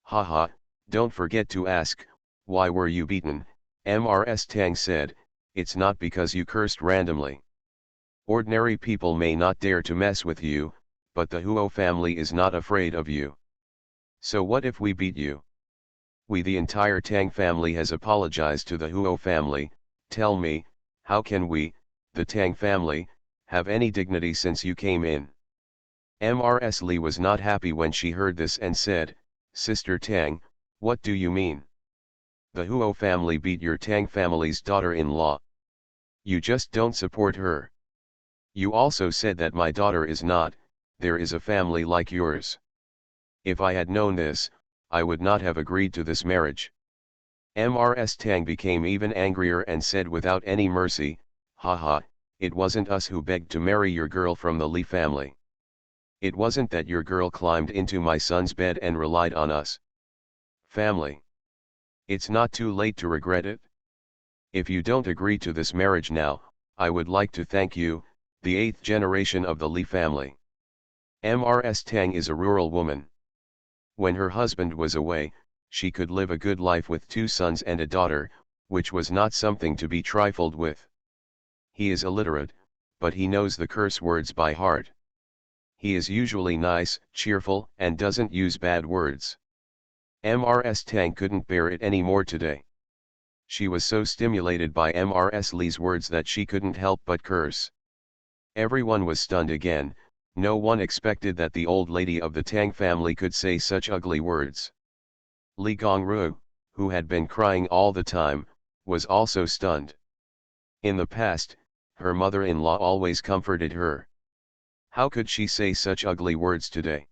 Haha, don't forget to ask, why were you beaten? Ms. Tang said, it's not because you cursed randomly. Ordinary people may not dare to mess with you, but the Huo family is not afraid of you. So what if we beat you? We, the entire Tang family, has apologized to the Huo family. Tell me, how can we, the Tang family, have any dignity since you came in? Ms. Li was not happy when she heard this and said, Sister Tang, what do you mean? The Huo family beat your Tang family's daughter-in-law. You just don't support her. You also said that my daughter is not, there is a family like yours. If I had known this, I would not have agreed to this marriage. Ms. Tang became even angrier and said without any mercy, haha, it wasn't us who begged to marry your girl from the Li family. It wasn't that your girl climbed into my son's bed and relied on us. Family. It's not too late to regret it. If you don't agree to this marriage now, I would like to thank you, the 8th generation of the Li family. Ms. Tang is a rural woman. When her husband was away, she could live a good life with 2 sons and a daughter, which was not something to be trifled with. He is illiterate, but he knows the curse words by heart. He is usually nice, cheerful, and doesn't use bad words. Ms. Tang couldn't bear it anymore today. She was so stimulated by Ms. Li's words that she couldn't help but curse. Everyone was stunned again. No one expected that the old lady of the Tang family could say such ugly words. Li Gongru, who had been crying all the time, was also stunned. In the past, her mother-in-law always comforted her. How could she say such ugly words today?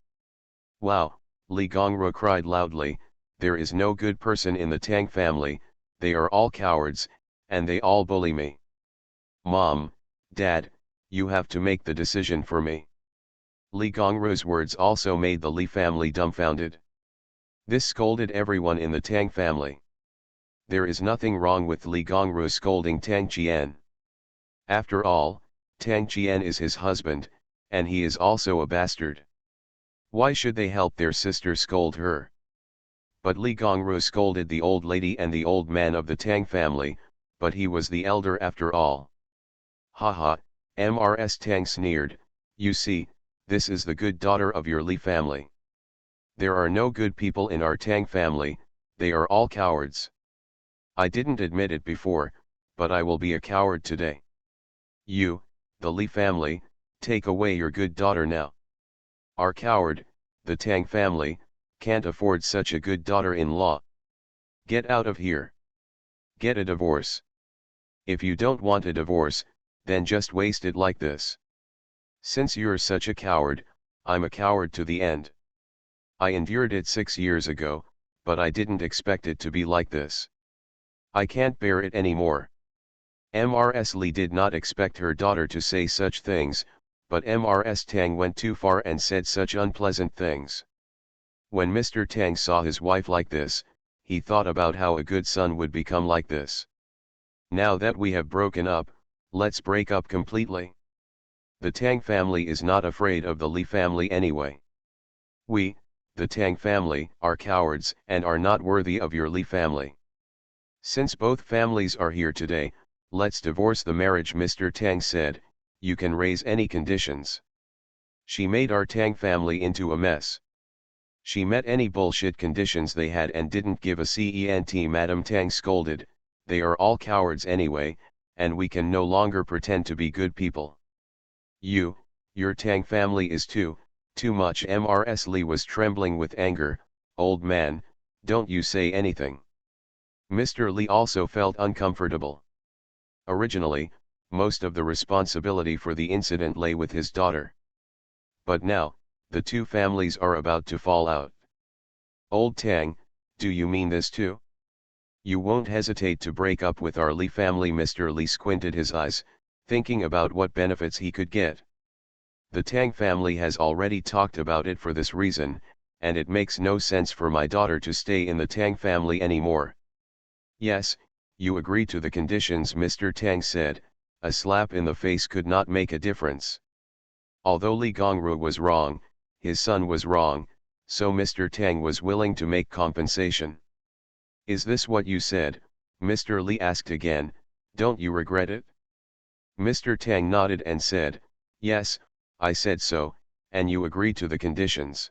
Wow, Li Gongru cried loudly, there is no good person in the Tang family, they are all cowards, and they all bully me. Mom, Dad, you have to make the decision for me. Li Gongru's words also made the Li family dumbfounded. This scolded everyone in the Tang family. There is nothing wrong with Li Gongru scolding Tang Qian. After all, Tang Qian is his husband, and he is also a bastard. Why should they help their sister scold her? But Li Gongru scolded the old lady and the old man of the Tang family, but he was the elder after all. Haha, Mrs. Tang sneered, you see, this is the good daughter of your Li family. There are no good people in our Tang family, they are all cowards. I didn't admit it before, but I will be a coward today. You, the Li family, take away your good daughter now. Our coward, the Tang family, can't afford such a good daughter-in-law. Get out of here. Get a divorce. If you don't want a divorce, then just waste it like this. Since you're such a coward, I'm a coward to the end. I endured it 6 years ago, but I didn't expect it to be like this. I can't bear it anymore. Mrs. Li did not expect her daughter to say such things, but Mrs. Tang went too far and said such unpleasant things. When Mr. Tang saw his wife like this, he thought about how a good son would become like this. Now that we have broken up, let's break up completely. The Tang family is not afraid of the Li family anyway. We, the Tang family, are cowards and are not worthy of your Li family. Since both families are here today, let's divorce the marriage. Mr. Tang said, you can raise any conditions. She made our Tang family into a mess. She met any bullshit conditions they had and didn't give a cent. Madam Tang scolded, they are all cowards anyway, and we can no longer pretend to be good people. Your Tang family is too much. Mrs. Li was trembling with anger, old man, don't you say anything. Mr. Li also felt uncomfortable. Originally, most of the responsibility for the incident lay with his daughter. But now, the two families are about to fall out. Old Tang, do you mean this too? You won't hesitate to break up with our Li family? Mr. Li squinted his eyes, thinking about what benefits he could get. The Tang family has already talked about it for this reason, and it makes no sense for my daughter to stay in the Tang family anymore. Yes, you agree to the conditions, Mr. Tang said. A slap in the face could not make a difference. Although Li Gongru was wrong, his son was wrong, so Mr. Tang was willing to make compensation. Is this what you said? Mr. Li asked again, don't you regret it? Mr. Tang nodded and said, yes, I said so, and you agree to the conditions.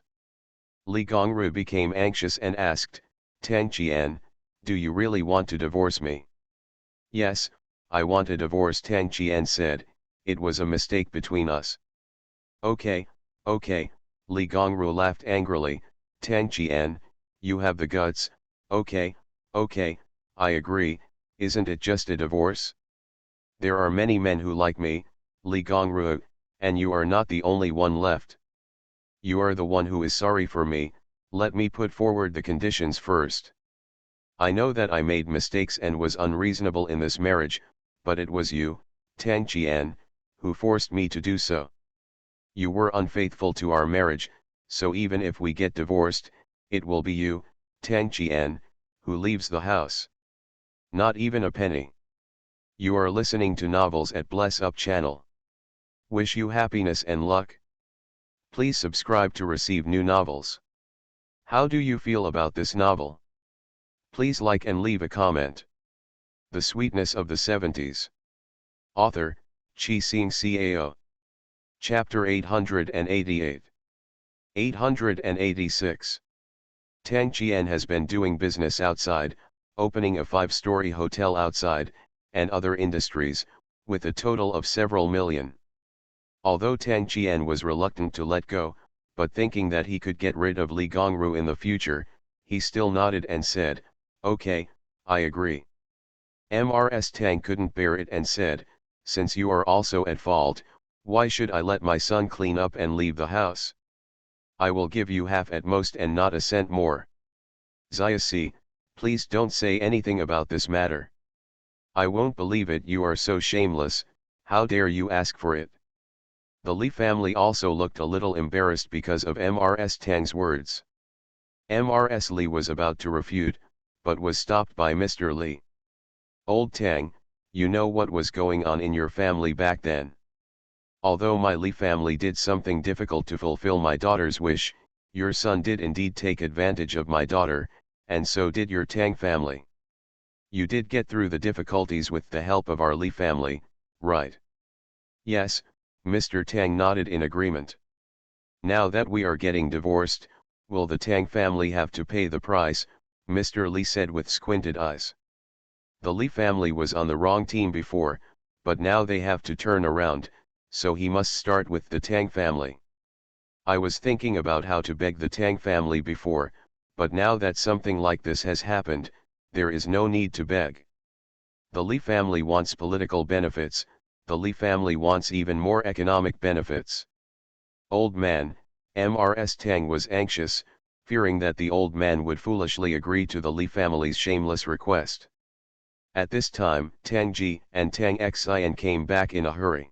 Li Gongru became anxious and asked, Tang Qian, do you really want to divorce me? Yes, I want a divorce, Tang Qian said, it was a mistake between us. Okay, Li Gongru laughed angrily, Tang Qian, you have the guts, okay, I agree, isn't it just a divorce? There are many men who like me, Li Gongru, and you are not the only one left. You are the one who is sorry for me, let me put forward the conditions first. I know that I made mistakes and was unreasonable in this marriage, but it was you, Tang Qian, who forced me to do so. You were unfaithful to our marriage, so even if we get divorced, it will be you, Tang Qian, who leaves the house. Not even a penny. You are listening to Novels at Bless Up channel. Wish you happiness and luck. Please subscribe to receive new novels. How do you feel about this novel? Please like and leave a comment. The Sweetness of the 70s. Author, Chi Sing Cao. Chapter 888. 886. Tang Qian has been doing business outside, opening a 5-story hotel outside, and other industries, with a total of several million. Although Tang Qian was reluctant to let go, but thinking that he could get rid of Li Gongru in the future, he still nodded and said, okay, I agree. Mrs. Tang couldn't bear it and said, since you are also at fault, Why should I let my son clean up and leave the house? I will give you half at most and not a cent more. Xiaosi, please don't say anything about this matter. I won't believe it. You are so shameless, how dare you ask for it? The Li family also looked a little embarrassed because of Mrs. Tang's words. Mrs. Li was about to refute, but was stopped by Mr. Li. Old Tang, you know what was going on in your family back then. Although my Li family did something difficult to fulfill my daughter's wish, your son did indeed take advantage of my daughter, and so did your Tang family. You did get through the difficulties with the help of our Li family, right? Yes, Mr. Tang nodded in agreement. Now that we are getting divorced, will the Tang family have to pay the price? Mr. Li said with squinted eyes. The Li family was on the wrong team before, but now they have to turn around, so he must start with the Tang family. I was thinking about how to beg the Tang family before, but now that something like this has happened, there is no need to beg. The Li family wants political benefits, the Li family wants even more economic benefits. Old man, Mrs. Tang was anxious, fearing that the old man would foolishly agree to the Li family's shameless request. At this time, Tang Ji and Tang Xian came back in a hurry.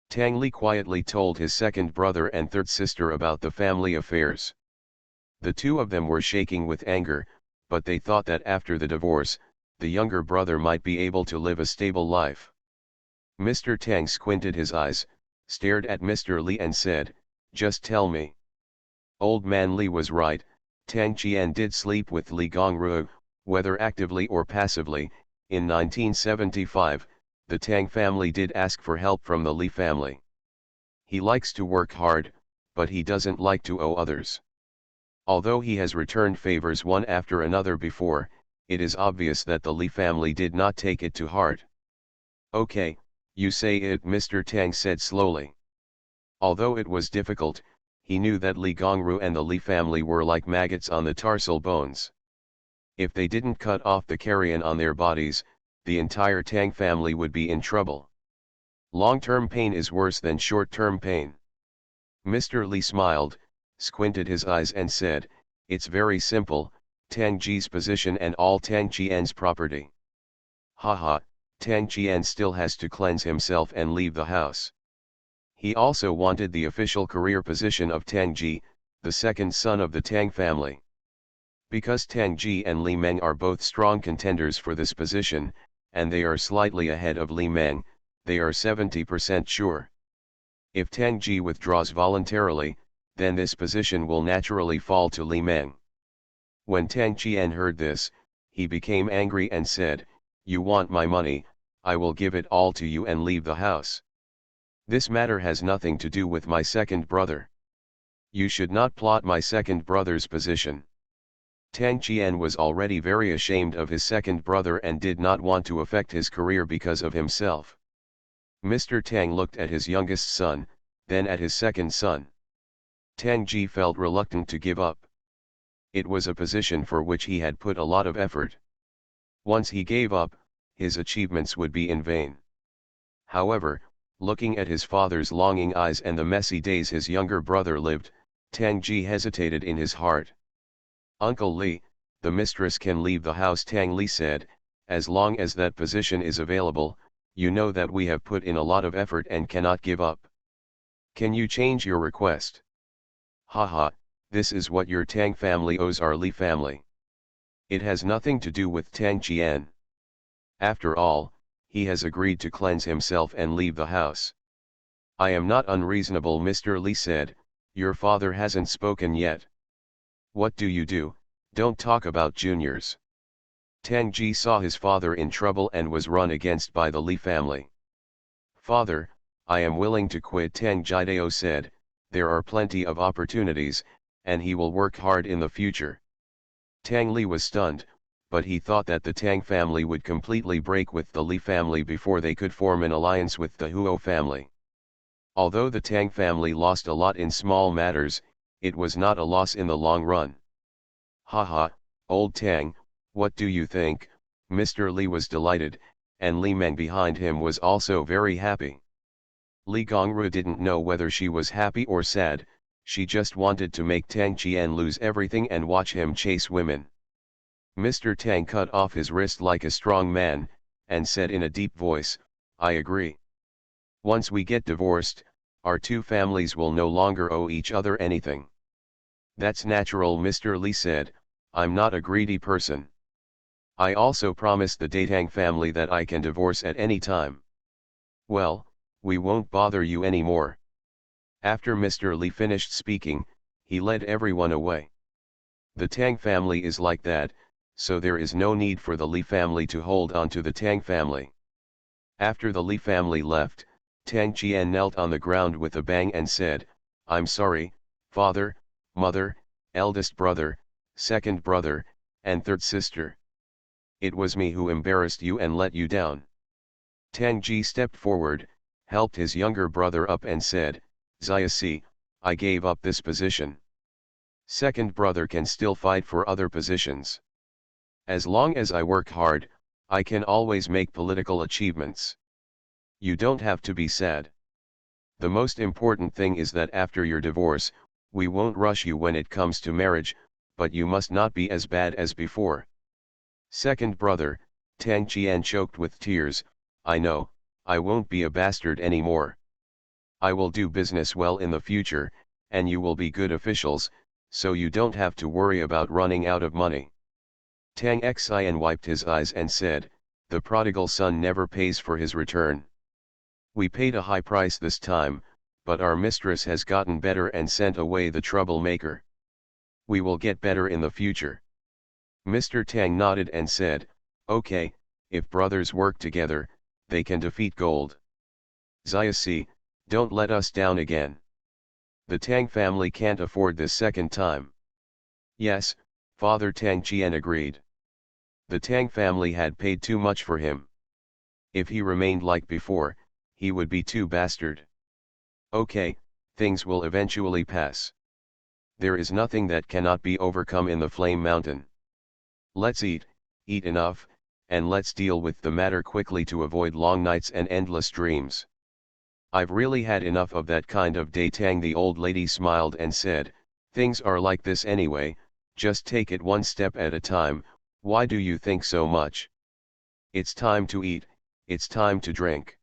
Tang Li quietly told his second brother and third sister about the family affairs. The two of them were shaking with anger, but they thought that after the divorce, the younger brother might be able to live a stable life. Mr. Tang squinted his eyes, stared at Mr. Li and said, "Just tell me." Old man Li was right, Tang Qian did sleep with Li Gongru, whether actively or passively. In 1975, the Tang family did ask for help from the Li family. He likes to work hard, but he doesn't like to owe others. Although he has returned favors one after another before, it is obvious that the Li family did not take it to heart. Okay, you say it, Mr. Tang said slowly. Although it was difficult, he knew that Li Gongru and the Li family were like maggots on the tarsal bones. If they didn't cut off the carrion on their bodies, the entire Tang family would be in trouble. Long-term pain is worse than short-term pain. Mr. Li smiled, squinted his eyes and said, "It's very simple, Tang Ji's position and all Tang Qian's property." Haha, Tang Qian still has to cleanse himself and leave the house. He also wanted the official career position of Tang Ji, the second son of the Tang family. Because Tang Ji and Li Meng are both strong contenders for this position, and they are slightly ahead of Li Meng, they are 70% sure. If Tang Ji withdraws voluntarily, then this position will naturally fall to Li Meng. When Tang Qian heard this, he became angry and said, "You want my money, I will give it all to you and leave the house. This matter has nothing to do with my second brother. You should not plot my second brother's position." Tang Qian was already very ashamed of his second brother and did not want to affect his career because of himself. Mr. Tang looked at his youngest son, then at his second son. Tang Ji felt reluctant to give up. It was a position for which he had put a lot of effort. Once he gave up, his achievements would be in vain. However, looking at his father's longing eyes and the messy days his younger brother lived, Tang Ji hesitated in his heart. "Uncle Li, the mistress can leave the house," Tang Li said, "as long as that position is available. You know that we have put in a lot of effort and cannot give up. Can you change your request?" Haha, this is what your Tang family owes our Li family. It has nothing to do with Tang Qian. After all, he has agreed to cleanse himself and leave the house. "I am not unreasonable," Mr. Li said, "your father hasn't spoken yet. What do? Don't talk about juniors." Tang Ji saw his father in trouble and was run against by the Li family. "Father, I am willing to quit," Tang Jidao said, "there are plenty of opportunities, and he will work hard in the future." Tang Li was stunned, but he thought that the Tang family would completely break with the Li family before they could form an alliance with the Huo family. Although the Tang family lost a lot in small matters, it was not a loss in the long run. "Haha, old Tang, what do you think?" Mr. Li was delighted, and Li Meng behind him was also very happy. Li Gongru didn't know whether she was happy or sad, she just wanted to make Tang Qian lose everything and watch him chase women. Mr. Tang cut off his wrist like a strong man, and said in a deep voice, "I agree. Once we get divorced, our two families will no longer owe each other anything." "That's natural," Mr. Li said, "I'm not a greedy person. I also promised the Datang family that I can divorce at any time." "Well, we won't bother you anymore." After Mr. Li finished speaking, he led everyone away. The Tang family is like that, so there is no need for the Li family to hold on to the Tang family. After the Li family left, Tang Qian knelt on the ground with a bang and said, "I'm sorry, father, mother, eldest brother, second brother, and third sister. It was me who embarrassed you and let you down." Tang Ji stepped forward, helped his younger brother up and said, "Ziyasi, I gave up this position. Second brother can still fight for other positions. As long as I work hard, I can always make political achievements. You don't have to be sad. The most important thing is that after your divorce, we won't rush you when it comes to marriage, but you must not be as bad as before." Second brother, Tang Qian choked with tears, "I know, I won't be a bastard anymore. I will do business well in the future, and you will be good officials, so you don't have to worry about running out of money." Tang Xian wiped his eyes and said, "The prodigal son never pays for his return. We paid a high price this time, but our mistress has gotten better and sent away the troublemaker. We will get better in the future." Mr. Tang nodded and said, "Okay, if brothers work together, they can defeat gold. Ziyasi, don't let us down again. The Tang family can't afford this second time." "Yes," Father Tang Qian agreed. The Tang family had paid too much for him. If he remained like before, he would be too bastard. "Okay, things will eventually pass. There is nothing that cannot be overcome in the Flame Mountain. Let's eat enough, and let's deal with the matter quickly to avoid long nights and endless dreams. I've really had enough of that kind of day." Tang the old lady smiled and said, "Things are like this anyway, just take it one step at a time. Why do you think so much? It's time to eat, it's time to drink."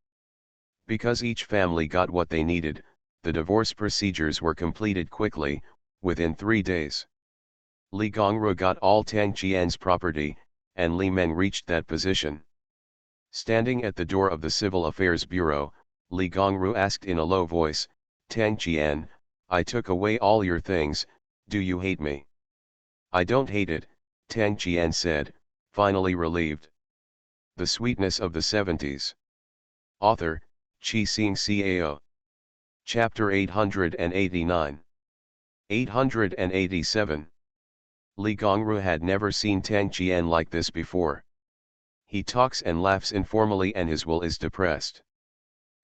Because each family got what they needed, the divorce procedures were completed quickly, within 3 days. Li Gongru got all Tang Qian's property, and Li Meng reached that position. Standing at the door of the Civil Affairs Bureau, Li Gongru asked in a low voice, "Tang Qian, I took away all your things, do you hate me?" "I don't hate it," Tang Qian said, finally relieved. The Sweetness of the Seventies. Author, Chi Xing Cao. Chapter 889. 887. Li Gongru had never seen Tang Qian like this before. He talks and laughs informally and his will is depressed.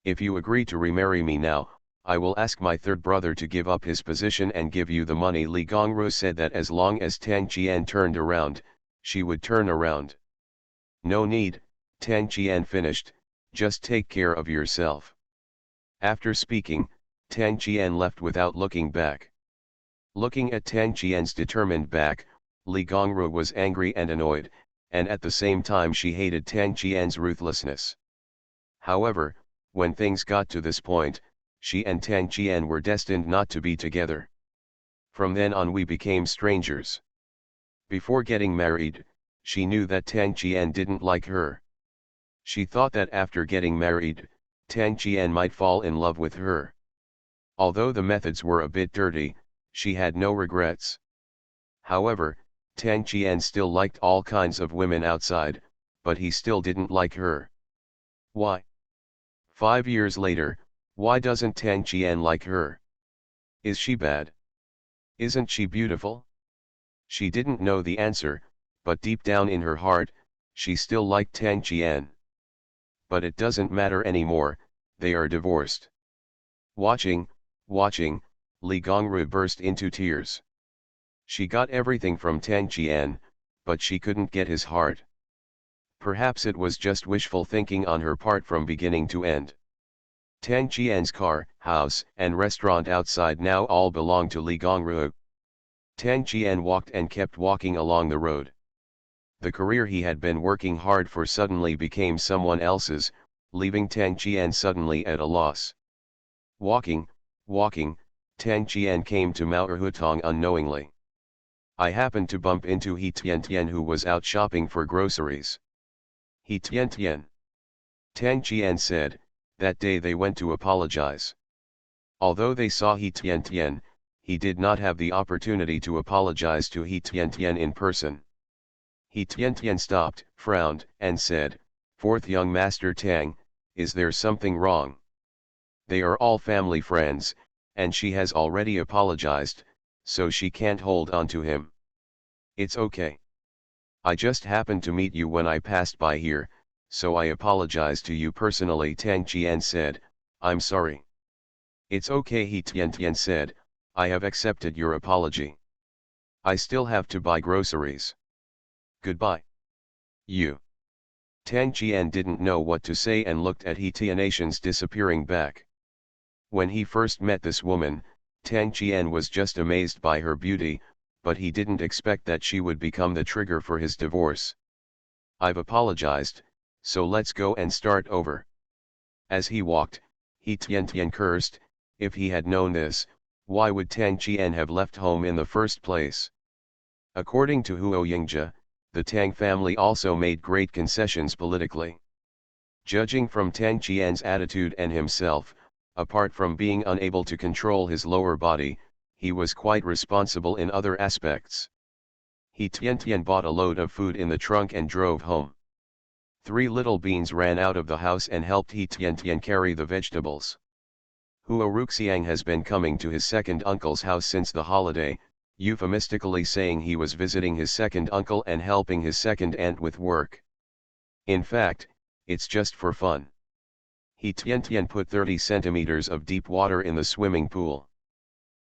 "If you agree to remarry me now, I will ask my third brother to give up his position and give you the money." Li Gongru said that as long as Tang Qian turned around, she would turn around. "No need," Tang Qian finished, "just take care of yourself." After speaking, Tang Qian left without looking back. Looking at Tang Qian's determined back, Li Gongru was angry and annoyed, and at the same time she hated Tang Qian's ruthlessness. However, when things got to this point, she and Tang Qian were destined not to be together. From then on we became strangers. Before getting married, she knew that Tang Qian didn't like her. She thought that after getting married, Tang Qian might fall in love with her. Although the methods were a bit dirty, she had no regrets. However, Tang Qian still liked all kinds of women outside, but he still didn't like her. Why? 5 years later, why doesn't Tang Qian like her? Is she bad? Isn't she beautiful? She didn't know the answer, but deep down in her heart, she still liked Tang Qian. But it doesn't matter anymore, they are divorced. Watching, Li Gongru burst into tears. She got everything from Tang Qian, but she couldn't get his heart. Perhaps it was just wishful thinking on her part from beginning to end. Tang Qian's car, house, and restaurant outside now all belong to Li Gongru. Tang Qian walked and kept walking along the road. The career he had been working hard for suddenly became someone else's, leaving Tang Qian suddenly at a loss. Walking, Tang Qian came to Maohutong unknowingly. I happened to bump into He Tian who was out shopping for groceries. He Tian. Tang Qian said, that day they went to apologize. Although they saw He Tian, he did not have the opportunity to apologize to He Tian in person. He Tian stopped, frowned, and said, "Fourth young master Tang, is there something wrong? They are all family friends, and she has already apologized, so she can't hold on to him. It's okay. I just happened to meet you when I passed by here, so I apologize to you personally." Tang Qian said, "I'm sorry." "It's okay," He Tian said, "I have accepted your apology. I still have to buy groceries. Goodbye." You. Tang Qian didn't know what to say and looked at He Tian's disappearing back. When he first met this woman, Tang Qian was just amazed by her beauty, but he didn't expect that she would become the trigger for his divorce. "I've apologized, so let's go and start over." As he walked, He Tian cursed, if he had known this, why would Tang Qian have left home in the first place? According to Huo Yingzhe, the Tang family also made great concessions politically. Judging from Tang Qian's attitude and himself, apart from being unable to control his lower body, he was quite responsible in other aspects. He Tian bought a load of food in the trunk and drove home. 3 little beans ran out of the house and helped He Tian carry the vegetables. Huo Ruxiang has been coming to his second uncle's house since the holiday, euphemistically saying he was visiting his second uncle and helping his second aunt with work. In fact, it's just for fun. He Tian put 30 centimeters of deep water in the swimming pool.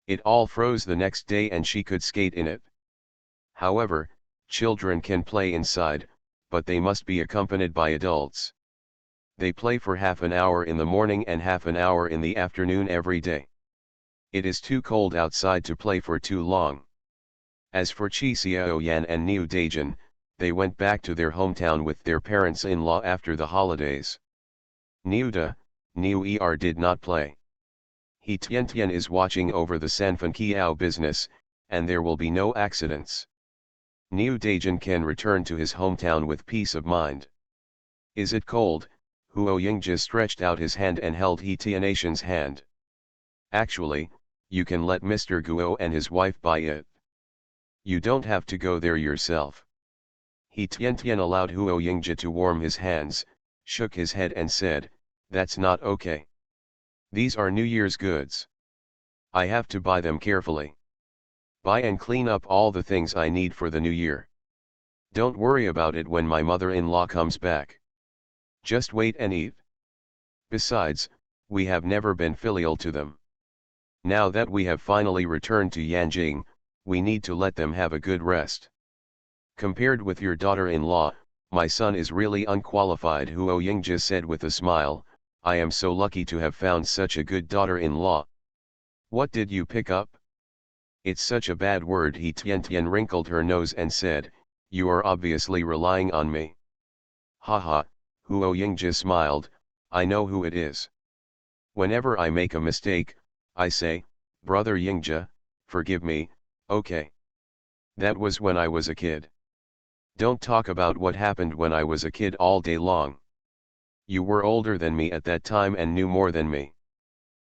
It all froze the next day and she could skate in it. However, children can play inside, but they must be accompanied by adults. They play for half an hour in the morning and half an hour in the afternoon every day. It is too cold outside to play for too long. As for Qi Xiaoyan and Niu Dajin, they went back to their hometown with their parents-in-law after the holidays. Niu did not play. He Tian is watching over the Sanfan Kiao business, and there will be no accidents. Niu Dajin can return to his hometown with peace of mind. "Is it cold?" Huo Yingzhe stretched out his hand and held He Tian's hand. "Actually, you can let Mr. Guo and his wife buy it. You don't have to go there yourself." He Tian allowed Huo Yingzhe to warm his hands, shook his head and said, "That's not okay. These are New Year's goods. I have to buy them carefully. Buy and clean up all the things I need for the new year. Don't worry about it when my mother-in-law comes back. Just wait and eat. Besides, we have never been filial to them. Now that we have finally returned to Yanjing, we need to let them have a good rest. Compared with your daughter-in-law, my son is really unqualified," Huo Yingzhe said with a smile. "I am so lucky to have found such a good daughter-in-law." "What did you pick up?" "It's such a bad word." He Tian wrinkled her nose and said, "You are obviously relying on me." "Haha," Huo Yingzhe smiled, "I know who it is. Whenever I make a mistake, I say, 'Brother Yingzhe, forgive me,' okay? That was when I was a kid. Don't talk about what happened when I was a kid all day long. You were older than me at that time and knew more than me.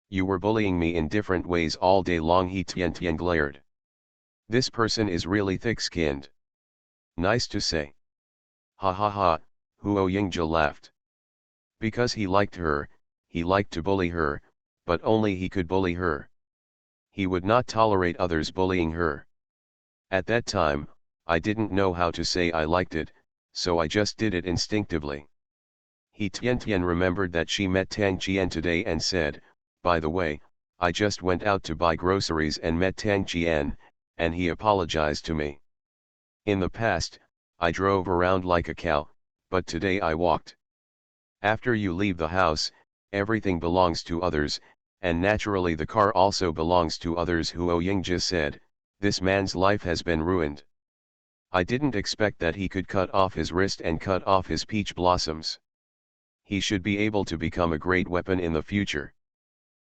You were bullying me in different ways all day long." He Tian glared. "This person is really thick-skinned. Nice to say." "Ha ha ha," Huo Yingzhe laughed. Because he liked her, he liked to bully her, but only he could bully her. He would not tolerate others bullying her. "At that time, I didn't know how to say I liked it, so I just did it instinctively." He Tian remembered that she met Tang Qian today and said, "By the way, I just went out to buy groceries and met Tang Qian, and he apologized to me. In the past, I drove around like a cow, but today I walked. After you leave the house, everything belongs to others, and naturally the car also belongs to others. Huo Yingji said, this man's life has been ruined. I didn't expect that he could cut off his wrist and cut off his peach blossoms. He should be able to become a great weapon in the future.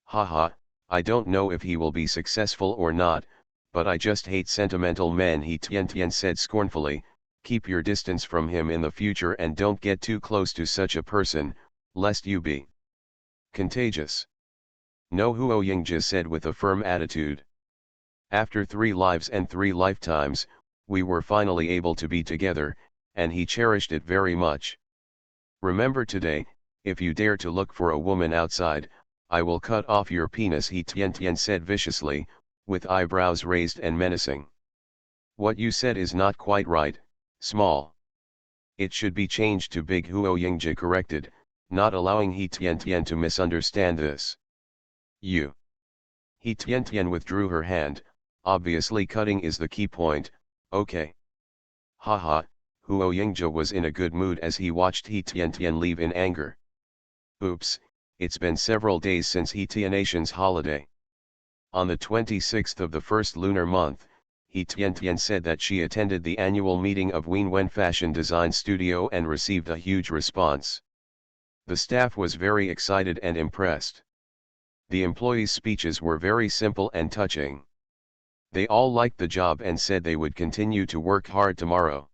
Haha, I don't know if he will be successful or not, but I just hate sentimental men. He Tian said scornfully, keep your distance from him in the future and don't get too close to such a person, lest you be contagious. No, Huo Yingji said with a firm attitude. After 3 lives and 3 lifetimes, we were finally able to be together, and he cherished it very much. Remember today, if you dare to look for a woman outside, I will cut off your penis. He Tian said viciously, with eyebrows raised and menacing. What you said is not quite right, small. It should be changed to big. Huo Yingji corrected, not allowing He Tian to misunderstand this. You. He Tian withdrew her hand, obviously cutting is the key point, okay. Haha, Huo Yingji was in a good mood as he watched He Tian leave in anger. Oops, it's been several days since He Tian's holiday. On the 26th of the first lunar month, He Tian said that she attended the annual meeting of Wenwen Fashion Design Studio and received a huge response. The staff was very excited and impressed. The employees' speeches were very simple and touching. They all liked the job and said they would continue to work hard tomorrow.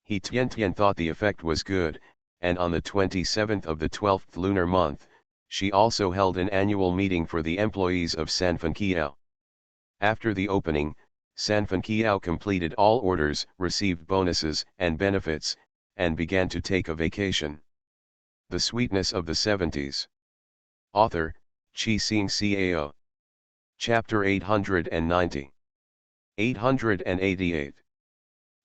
He Tian thought the effect was good, and on the 27th of the 12th lunar month, she also held an annual meeting for the employees of Sanfenqiao. After the opening, Sanfenqiao completed all orders, received bonuses and benefits, and began to take a vacation. The Sweetness of the 70s. Author, Chi Xing Cao. Chapter 890. 888.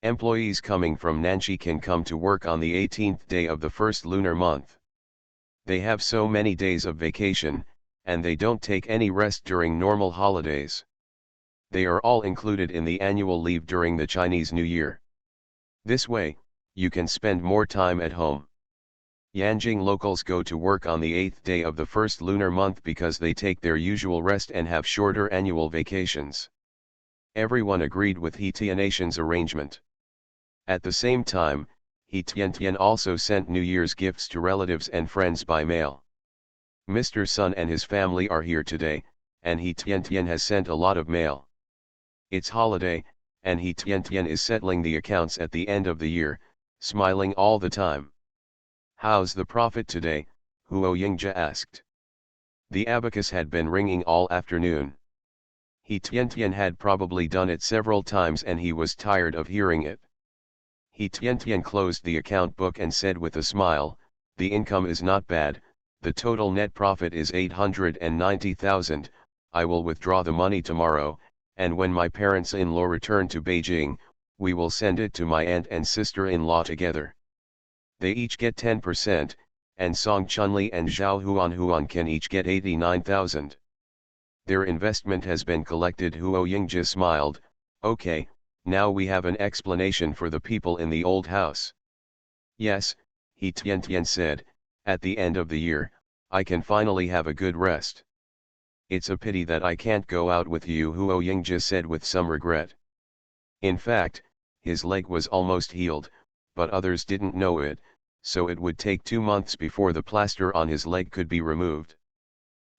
Employees coming from Nanxi can come to work on the 18th day of the first lunar month. They have so many days of vacation, and they don't take any rest during normal holidays. They are all included in the annual leave during the Chinese New Year. This way, you can spend more time at home. Yanjing locals go to work on the 8th day of the first lunar month because they take their usual rest and have shorter annual vacations. Everyone agreed with He Tian's arrangement. At the same time, He Tian also sent New Year's gifts to relatives and friends by mail. Mr. Sun and his family are here today, and He Tian has sent a lot of mail. It's holiday, and He Tian is settling the accounts at the end of the year, smiling all the time. How's the profit today? Huo Yingji asked. The abacus had been ringing all afternoon. He Tian had probably done it several times and he was tired of hearing it. He Tian closed the account book and said with a smile, the income is not bad, the total net profit is 890,000, I will withdraw the money tomorrow, and when my parents-in-law return to Beijing, we will send it to my aunt and sister-in-law together. They each get 10%, and Song Chunli and Zhao Huan can each get 89,000. Their investment has been collected. Huo Yingji smiled, okay, now we have an explanation for the people in the old house. Yes, He Tian said, at the end of the year, I can finally have a good rest. It's a pity that I can't go out with you, Huo Yingji said with some regret. In fact, his leg was almost healed, but others didn't know it, so it would take 2 months before the plaster on his leg could be removed.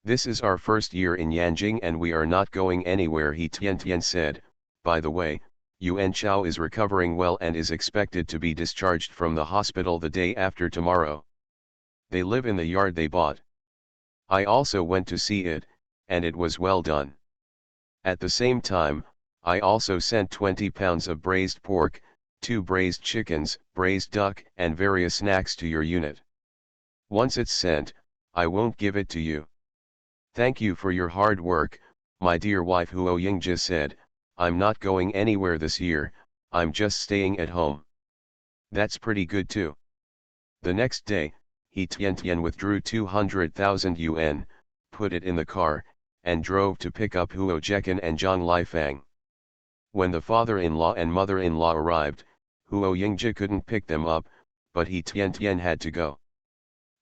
This is our first year in Yanjing and we are not going anywhere, He Tian said. By the way, Yuan Chao is recovering well and is expected to be discharged from the hospital the day after tomorrow. They live in the yard they bought. I also went to see it, and it was well done. At the same time, I also sent 20 pounds of braised pork, 2 braised chickens, braised duck, and various snacks to your unit. Once it's sent, I won't give it to you. Thank you for your hard work, my dear wife, Huo Yingji said. I'm not going anywhere this year, I'm just staying at home. That's pretty good too. The next day, He Tian withdrew 200,000 yuan, put it in the car, and drove to pick up Huo Jekan and Zhang Lifang. When the father-in-law and mother-in-law arrived, Huo Yingji couldn't pick them up, but He Tian had to go.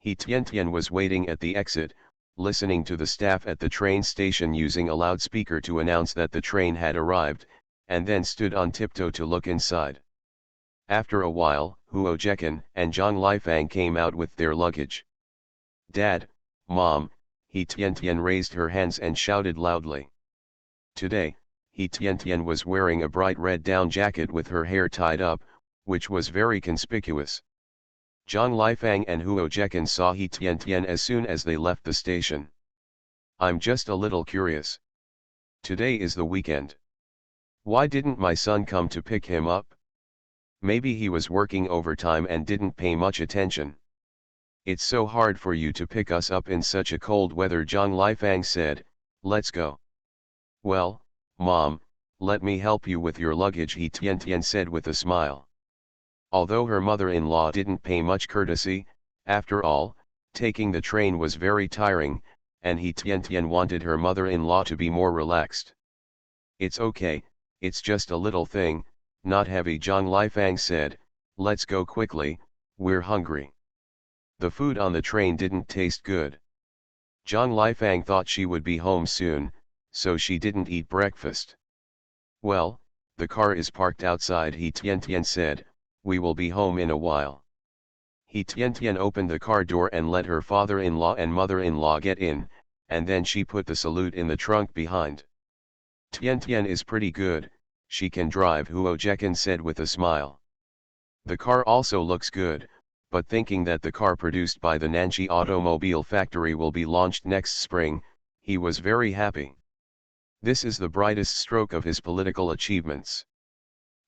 He Tian was waiting at the exit, listening to the staff at the train station using a loudspeaker to announce that the train had arrived, and then stood on tiptoe to look inside. After a while, Huo Jekan and Zhang Lifang came out with their luggage. "Dad, Mom," He Tian raised her hands and shouted loudly. Today, He Tian was wearing a bright red down jacket with her hair tied up, which was very conspicuous. Zhang Lifang and Huo Jekan saw He Tian as soon as they left the station. "I'm just a little curious. Today is the weekend. Why didn't my son come to pick him up? Maybe he was working overtime and didn't pay much attention. It's so hard for you to pick us up in such a cold weather," Zhang Lifang said. "Let's go." "Well, Mom, let me help you with your luggage," He Tian said with a smile. Although her mother-in-law didn't pay much courtesy, after all, taking the train was very tiring, and He Tian wanted her mother-in-law to be more relaxed. "It's okay, it's just a little thing, not heavy," Zhang Lifang said. "Let's go quickly, we're hungry." The food on the train didn't taste good. Zhang Lifang thought she would be home soon, so she didn't eat breakfast. "Well, the car is parked outside," He Tian said. "We will be home in a while." He Tian opened the car door and let her father-in-law and mother-in-law get in, and then she put the salute in the trunk behind. "Tian is pretty good, she can drive," Huo Jekan said with a smile. "The car also looks good, but thinking that the car produced by the Nanji Automobile Factory will be launched next spring, he was very happy. This is the brightest stroke of his political achievements.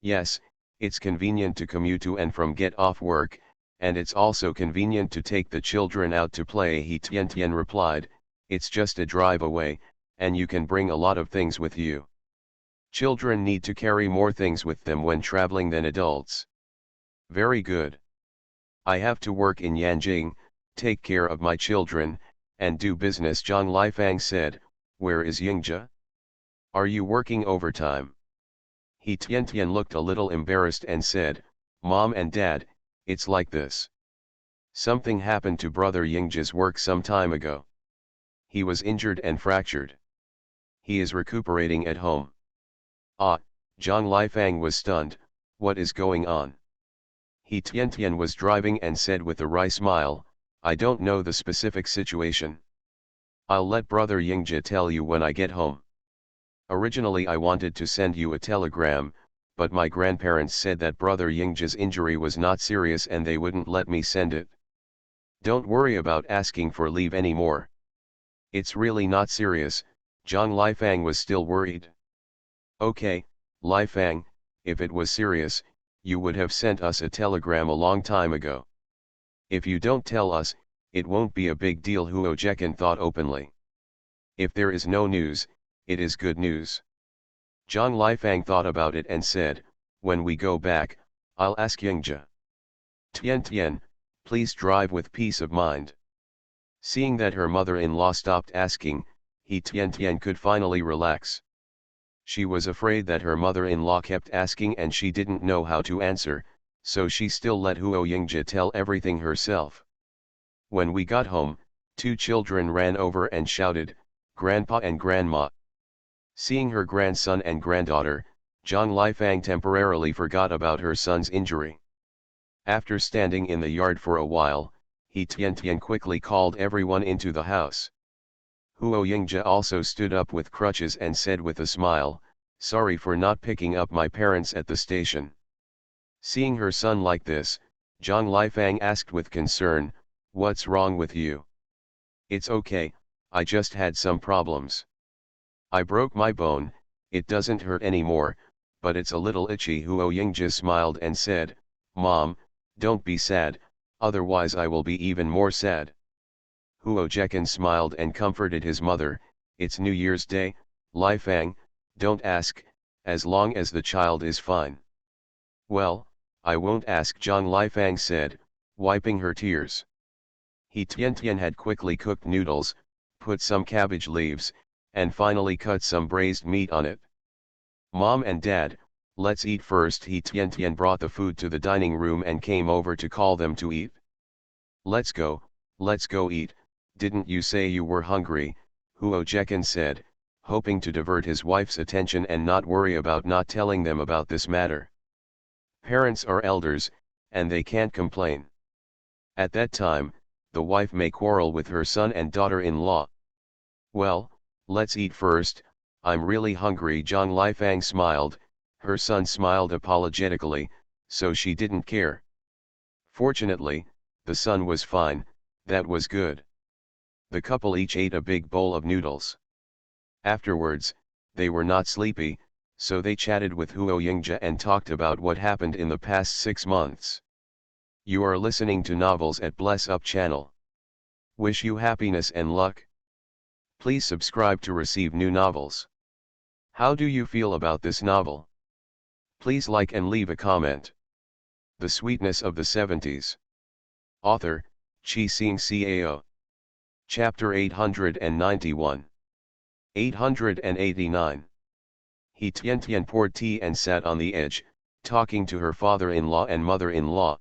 Yes, it's convenient to commute to and from get off work, and it's also convenient to take the children out to play," He Tian replied. "It's just a drive away, and you can bring a lot of things with you. Children need to carry more things with them when traveling than adults." "Very good. I have to work in Yanjing, take care of my children, and do business," Zhang Lifang said. "Where is Yingzhe? Are you working overtime?" He Tian looked a little embarrassed and said, "Mom and Dad, it's like this. Something happened to brother Yingzhe's work some time ago. He was injured and fractured. He is recuperating at home." "Ah," Zhang Lifang was stunned. "What is going on?" He Tian was driving and said with a wry smile, "I don't know the specific situation. I'll let brother Yingzhe tell you when I get home. Originally I wanted to send you a telegram, but my grandparents said that brother Yingzhe's injury was not serious and they wouldn't let me send it. Don't worry about asking for leave anymore. It's really not serious." Zhang Lifang was still worried. "Okay, Lifang, if it was serious, you would have sent us a telegram a long time ago. If you don't tell us, it won't be a big deal," Huo Jekan thought openly. "If there is no news, it is good news." Zhang Lifang thought about it and said, "When we go back, I'll ask Yingzhe. Tian, please drive with peace of mind." Seeing that her mother-in-law stopped asking, He Tian could finally relax. She was afraid that her mother-in-law kept asking and she didn't know how to answer, so she still let Huo Yingzhe tell everything herself. When we got home, two children ran over and shouted, "Grandpa and Grandma." Seeing her grandson and granddaughter, Zhang Lifang temporarily forgot about her son's injury. After standing in the yard for a while, He Tian quickly called everyone into the house. Huo Yingzhe also stood up with crutches and said with a smile, "Sorry for not picking up my parents at the station." Seeing her son like this, Zhang Lifang asked with concern, "What's wrong with you?" "It's okay, I just had some problems. I broke my bone, it doesn't hurt anymore, but it's a little itchy." Huo Yingzhe smiled and said, "Mom, don't be sad, otherwise I will be even more sad." Huo Jekan smiled and comforted his mother, "It's New Year's Day, Lifang, don't ask, as long as the child is fine." "Well, I won't ask," Zhang Lifang said, wiping her tears. He Tian had quickly cooked noodles, put some cabbage leaves, and finally cut some braised meat on it. "Mom and Dad, let's eat first." He Tian brought the food to the dining room and came over to call them to eat. "Let's go, Let's go eat, didn't you say you were hungry, Huo Jekan said, hoping to divert his wife's attention and not worry about not telling them about this matter. Parents are elders, and they can't complain. At that time, the wife may quarrel with her son and daughter-in-law. Well, let's eat first, I'm really hungry. Zhang Lifang smiled, her son smiled apologetically, so she didn't care. Fortunately, the son was fine, that was good. The couple each ate a big bowl of noodles. Afterwards, they were not sleepy, so they chatted with Huo Yingzhe and talked about what happened in the past 6 months. You are listening to Novels at Bless Up channel. Wish you happiness and luck. Please subscribe to receive new novels. How do you feel about this novel? Please like and leave a comment. The Sweetness of the Seventies. Author, Chi Sing Cao. Chapter 891. 889. He Tian poured tea and sat on the edge, talking to her father-in-law and mother-in-law.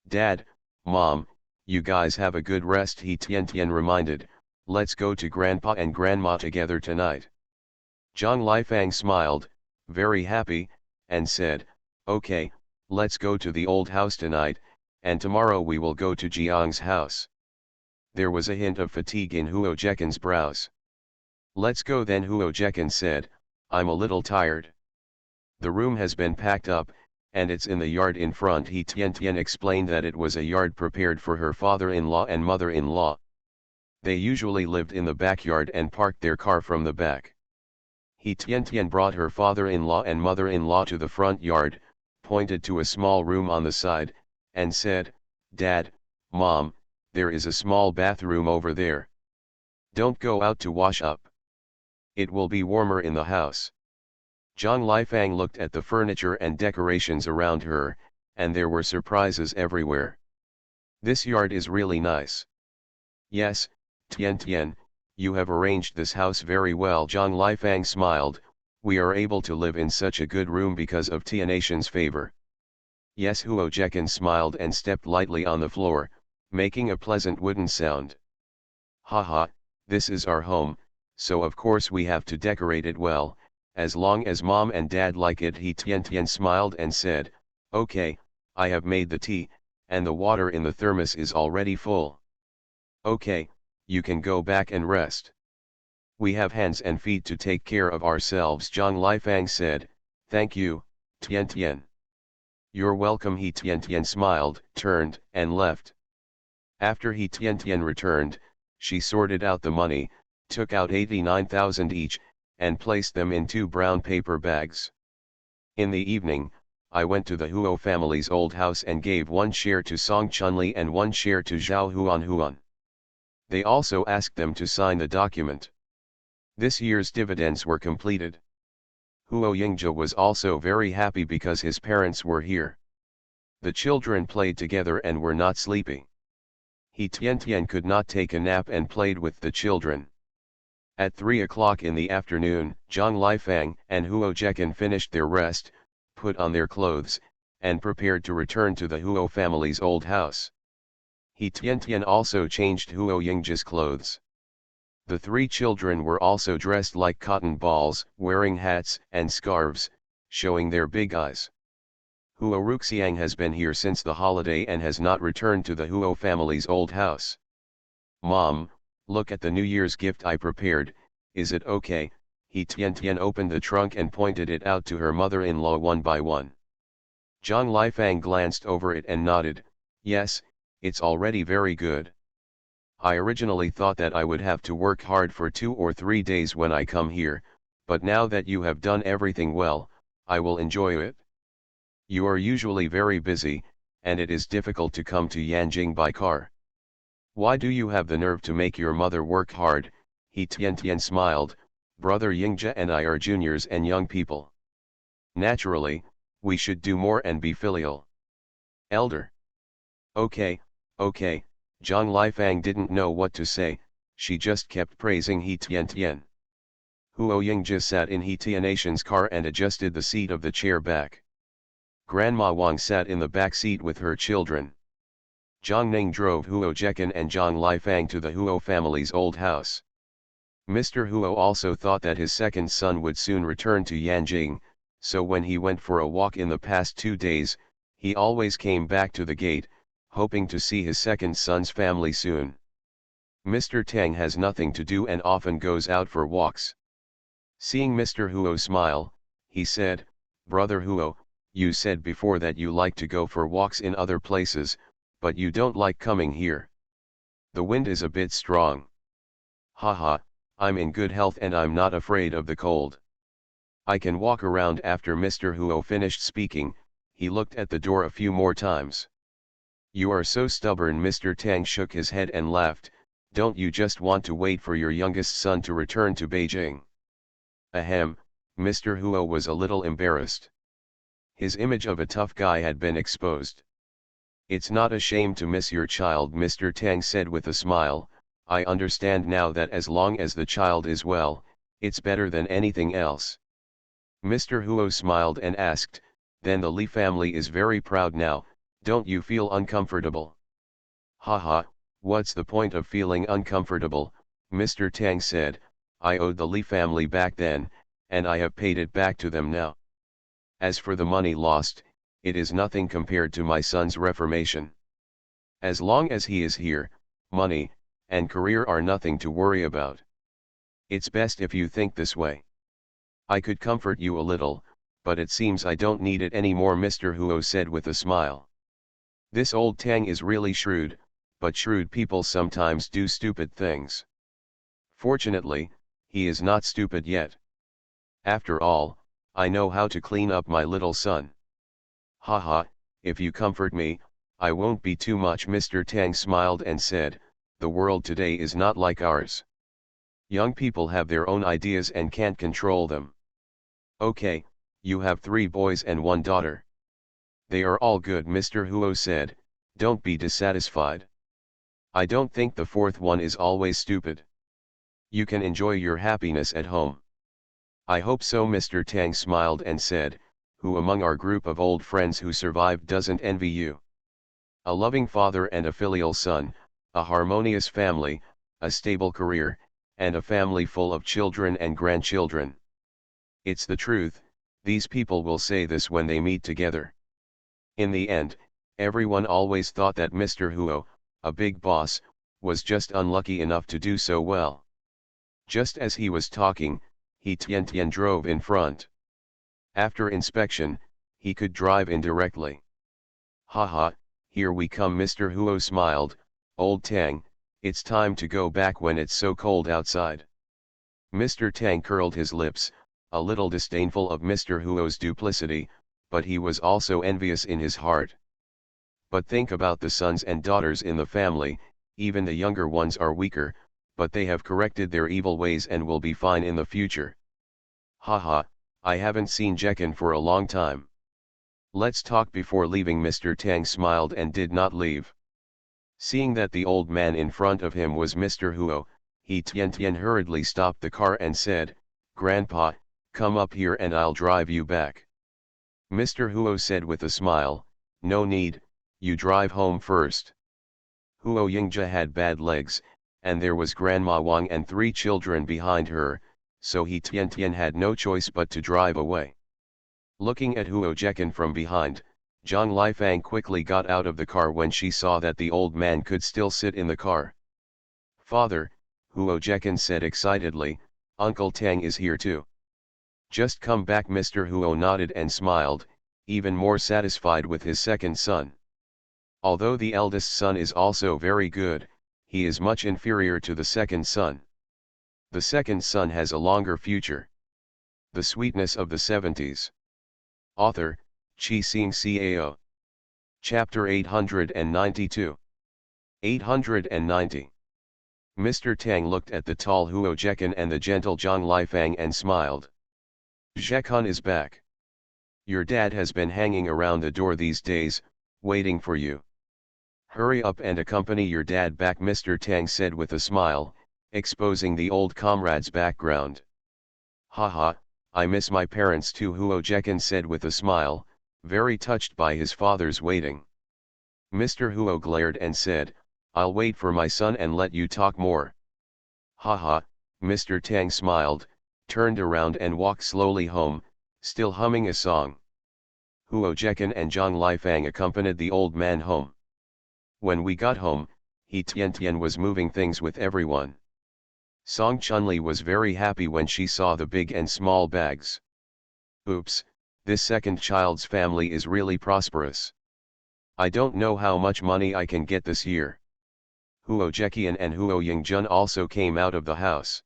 Dad, Mom, you guys have a good rest. He Tian reminded, let's go to Grandpa and Grandma together tonight. Zhang Lifang smiled, very happy, and said, okay, let's go to the old house tonight, and tomorrow we will go to Jiang's house. There was a hint of fatigue in Huo Jekan's brows. Let's go then, Huo Jekan said, I'm a little tired. The room has been packed up, and it's in the yard in front. He Tian explained that it was a yard prepared for her father-in-law and mother-in-law. They usually lived in the backyard and parked their car from the back. He Tian brought her father-in-law and mother-in-law to the front yard, pointed to a small room on the side, and said, Dad, Mom, there is a small bathroom over there. Don't go out to wash up. It will be warmer in the house. Zhang Lifang looked at the furniture and decorations around her, and there were surprises everywhere. This yard is really nice. Yes, Tian, you have arranged this house very well. Zhang Lifang smiled, we are able to live in such a good room because of Tianatian's favor. Yes, Huo Jekan smiled and stepped lightly on the floor, making a pleasant wooden sound. Haha, this is our home, so of course we have to decorate it well, as long as Mom and Dad like it. He Tian smiled and said, okay, I have made the tea, and the water in the thermos is already full. Okay, you can go back and rest. We have hands and feet to take care of ourselves. Zhang Lifang said, thank you, Tian. You're welcome. He Tian smiled, turned, and left. After He Tian returned, she sorted out the money, took out 89,000 each, and placed them in 2 brown paper bags. In the evening, I went to the Huo family's old house and gave 1 share to Song Chunli and 1 share to Zhao Huan. They also asked them to sign the document. This year's dividends were completed. Huo Yingzhe was also very happy because his parents were here. The children played together and were not sleepy. He Tian could not take a nap and played with the children. At 3 o'clock in the afternoon, Zhang Lifang and Huo Jekan finished their rest, put on their clothes, and prepared to return to the Huo family's old house. He Tian also changed Huo Yingzhe's clothes. The 3 children were also dressed like cotton balls, wearing hats and scarves, showing their big eyes. Huo Ruxiang has been here since the holiday and has not returned to the Huo family's old house. Mom, look at the New Year's gift I prepared, is it okay? He Tian opened the trunk and pointed it out to her mother-in-law one by one. Zhang Lifang glanced over it and nodded, yes, it's already very good. I originally thought that I would have to work hard for 2 or 3 days when I come here, but now that you have done everything well, I will enjoy it. You are usually very busy, and it is difficult to come to Yanjing by car. Why do you have the nerve to make your mother work hard? He Tian smiled, brother Yingzhe and I are juniors and young people. Naturally, we should do more and be filial. Elder. Okay, Zhang Lifang didn't know what to say, she just kept praising He Tian. Huo Yingzhe sat in He Tianatian's car and adjusted the seat of the chair back. Grandma Wang sat in the back seat with her children. Zhang Ning drove Huo Jekan and Zhang Lifang to the Huo family's old house. Mr. Huo also thought that his second son would soon return to Yanjing, so when he went for a walk in the past 2 days, he always came back to the gate, hoping to see his second son's family soon. Mr. Tang has nothing to do and often goes out for walks. Seeing Mr. Huo smile, he said, "Brother Huo, you said before that you like to go for walks in other places, but you don't like coming here. The wind is a bit strong." "Haha, I'm in good health and I'm not afraid of the cold. I can walk around." After Mr. Huo finished speaking, he looked at the door a few more times. "You are so stubborn." Mr. Tang shook his head and laughed. "Don't you just want to wait for your youngest son to return to Beijing?" Ahem, Mr. Huo was a little embarrassed. His image of a tough guy had been exposed. "It's not a shame to miss your child," Mr. Tang said with a smile. "I understand now that as long as the child is well, it's better than anything else." Mr. Huo smiled and asked, "Then the Li family is very proud now, don't you feel uncomfortable?" "Haha, what's the point of feeling uncomfortable?" Mr. Tang said. "I owed the Li family back then, and I have paid it back to them now. As for the money lost, it is nothing compared to my son's reformation. As long as he is here, money and career are nothing to worry about. It's best if you think this way. I could comfort you a little, but it seems I don't need it anymore," Mr. Huo said with a smile. This old Tang is really shrewd, but shrewd people sometimes do stupid things. Fortunately, he is not stupid yet. After all, I know how to clean up my little son. Haha, if you comfort me, I won't be too much." Mr. Tang smiled and said, "The world today is not like ours. Young people have their own ideas and can't control them. Okay, you have 3 boys and 1 daughter. They are all good," Mr. Huo said. "Don't be dissatisfied. I don't think the 4th one is always stupid. You can enjoy your happiness at home." "I hope so." Mr. Tang smiled and said, "Who among our group of old friends who survived doesn't envy you? A loving father and a filial son, a harmonious family, a stable career, and a family full of children and grandchildren. It's the truth, these people will say this when they meet together." In the end, everyone always thought that Mr. Huo, a big boss, was just unlucky enough to do so well. Just as he was talking, He Tian drove in front. After inspection, he could drive in directly. "Haha, here we come." Mr. Huo smiled. "Old Tang, it's time to go back when it's so cold outside." Mr. Tang curled his lips, a little disdainful of Mr. Huo's duplicity, but he was also envious in his heart. "But think about the sons and daughters in the family, even the younger ones are weaker, but they have corrected their evil ways and will be fine in the future. Haha, I haven't seen Jekan for a long time. Let's talk before leaving." Mr. Tang smiled and did not leave. Seeing that the old man in front of him was Mr. Huo, He Tian hurriedly stopped the car and said, "Grandpa, come up here and I'll drive you back." Mr. Huo said with a smile, "No need, you drive home first." Huo Yingja had bad legs, and there was Grandma Wang and 3 children behind her, so He Tian had no choice but to drive away. Looking at Huo Jekan from behind, Zhang Lifang quickly got out of the car when she saw that the old man could still sit in the car. "Father," Huo Jekan said excitedly, "Uncle Tang is here too." "Just come back." Mr. Huo nodded and smiled, even more satisfied with his second son. Although the eldest son is also very good, he is much inferior to the second son. The second son has a longer future. The Sweetness of the Seventies. Author, Chi Sing Cao. Chapter 892. 890. Mr. Tang looked at the tall Huo Jekan and the gentle Zhang Lifang and smiled. "Jekan is back. Your dad has been hanging around the door these days, waiting for you. Hurry up and accompany your dad back," Mr. Tang said with a smile, exposing the old comrade's background. "Haha, I miss my parents too," Huo Jekan said with a smile, very touched by his father's waiting. Mr. Huo glared and said, "I'll wait for my son and let you talk more." Haha, Mr. Tang smiled, turned around and walked slowly home, still humming a song. Huo Jekan and Zhang Lifang accompanied the old man home. When we got home, He Tian was moving things with everyone. Song Chunli was very happy when she saw the big and small bags. Oops, this second child's family is really prosperous. I don't know how much money I can get this year. Huo Jekian and Huo Yingjun also came out of the house.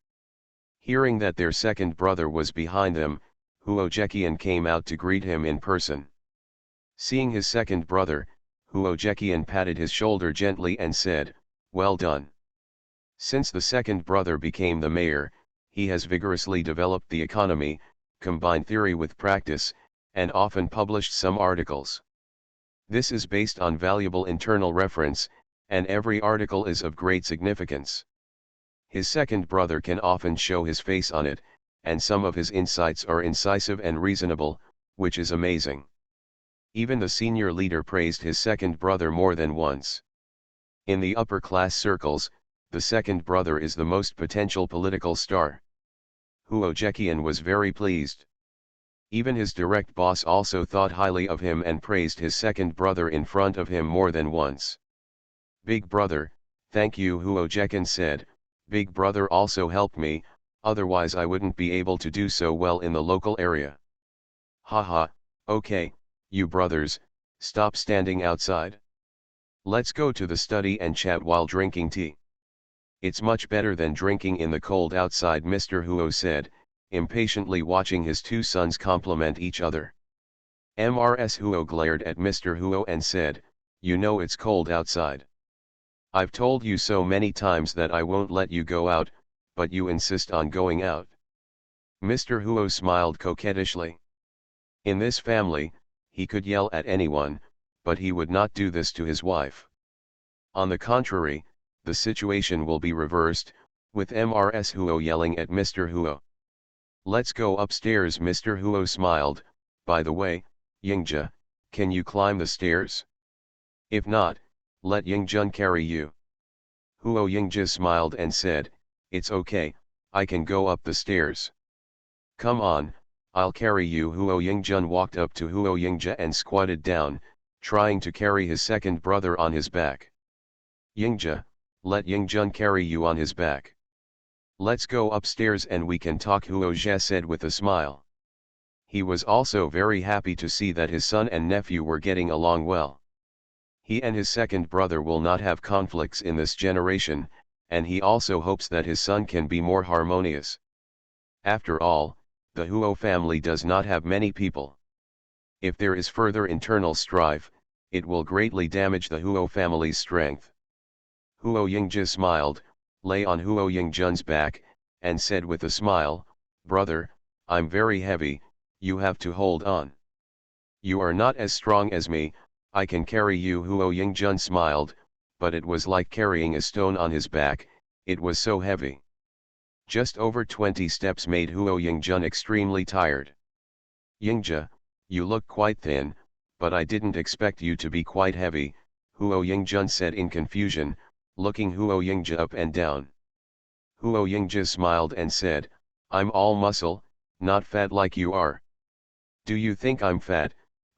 Hearing that their second brother was behind them, Huo Jekian came out to greet him in person. Seeing his second brother, Huo Jekian patted his shoulder gently and said, "Well done." Since the second brother became the mayor, he has vigorously developed the economy, combined theory with practice, and often published some articles. This is based on valuable internal reference, and every article is of great significance. His second brother can often show his face on it, and some of his insights are incisive and reasonable, which is amazing. Even the senior leader praised his second brother more than once. In the upper class circles, the second brother is the most potential political star. Huo Jekian was very pleased. Even his direct boss also thought highly of him and praised his second brother in front of him more than once. "Big brother, thank you," Huo Jekian said. "Big brother also helped me, otherwise I wouldn't be able to do so well in the local area." "Haha, okay, you brothers, stop standing outside. Let's go to the study and chat while drinking tea. It's much better than drinking in the cold outside," Mr. Huo said, impatiently watching his two sons compliment each other. Mrs. Huo glared at Mr. Huo and said, "You know it's cold outside. I've told you so many times that I won't let you go out, but you insist on going out." Mr. Huo smiled coquettishly. In this family, he could yell at anyone, but he would not do this to his wife. On the contrary, the situation will be reversed, with Mrs. Huo yelling at Mr. Huo. "Let's go upstairs," Mr. Huo smiled. "By the way, Yingja, can you climb the stairs? If not, let Yingjun carry you." Huo Yingja smiled and said, "It's okay, I can go up the stairs." "Come on, I'll carry you." Huo Yingjun walked up to Huo Yingja and squatted down, trying to carry his second brother on his back. "Yingja, let Yingjun carry you on his back. Let's go upstairs and we can talk," Huo Jie said with a smile. He was also very happy to see that his son and nephew were getting along well. He and his second brother will not have conflicts in this generation, and he also hopes that his son can be more harmonious. After all, the Huo family does not have many people. If there is further internal strife, it will greatly damage the Huo family's strength. Huo Yingja smiled, lay on Huo Yingjun's back, and said with a smile, "Brother, I'm very heavy, you have to hold on. You are not as strong as me, I can carry you." Huo Yingjun smiled, but it was like carrying a stone on his back, it was so heavy. Just over 20 steps made Huo Yingjun extremely tired. "Yingja, you look quite thin, but I didn't expect you to be quite heavy," Huo Yingjun said in confusion, looking Huo Yingja up and down. Huo Yingja smiled and said, "I'm all muscle, not fat like you are." "Do you think I'm fat?"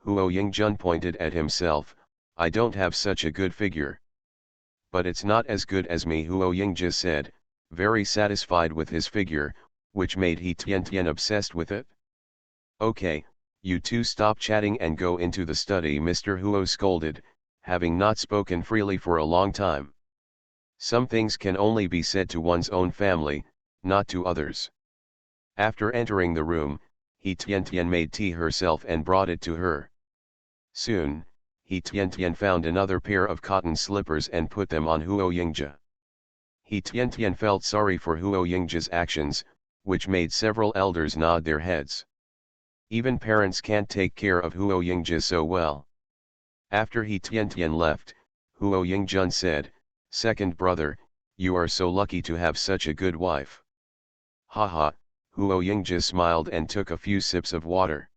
Huo Yingjun pointed at himself. "I don't have such a good figure." "But it's not as good as me," Huo Yingja said, very satisfied with his figure, which made He Tian obsessed with it. "Okay, you two stop chatting and go into the study," Mr. Huo scolded, having not spoken freely for a long time. Some things can only be said to one's own family, not to others. After entering the room, He Tian made tea herself and brought it to her. Soon, He Tian found another pair of cotton slippers and put them on Huo Yingja. He Tian felt sorry for Huo Yingja's actions, which made several elders nod their heads. Even parents can't take care of Huo Yingja so well. After He Tian left, Huo Yingjun said, "Second brother, you are so lucky to have such a good wife." "Haha," Huo Yingja smiled and took a few sips of water.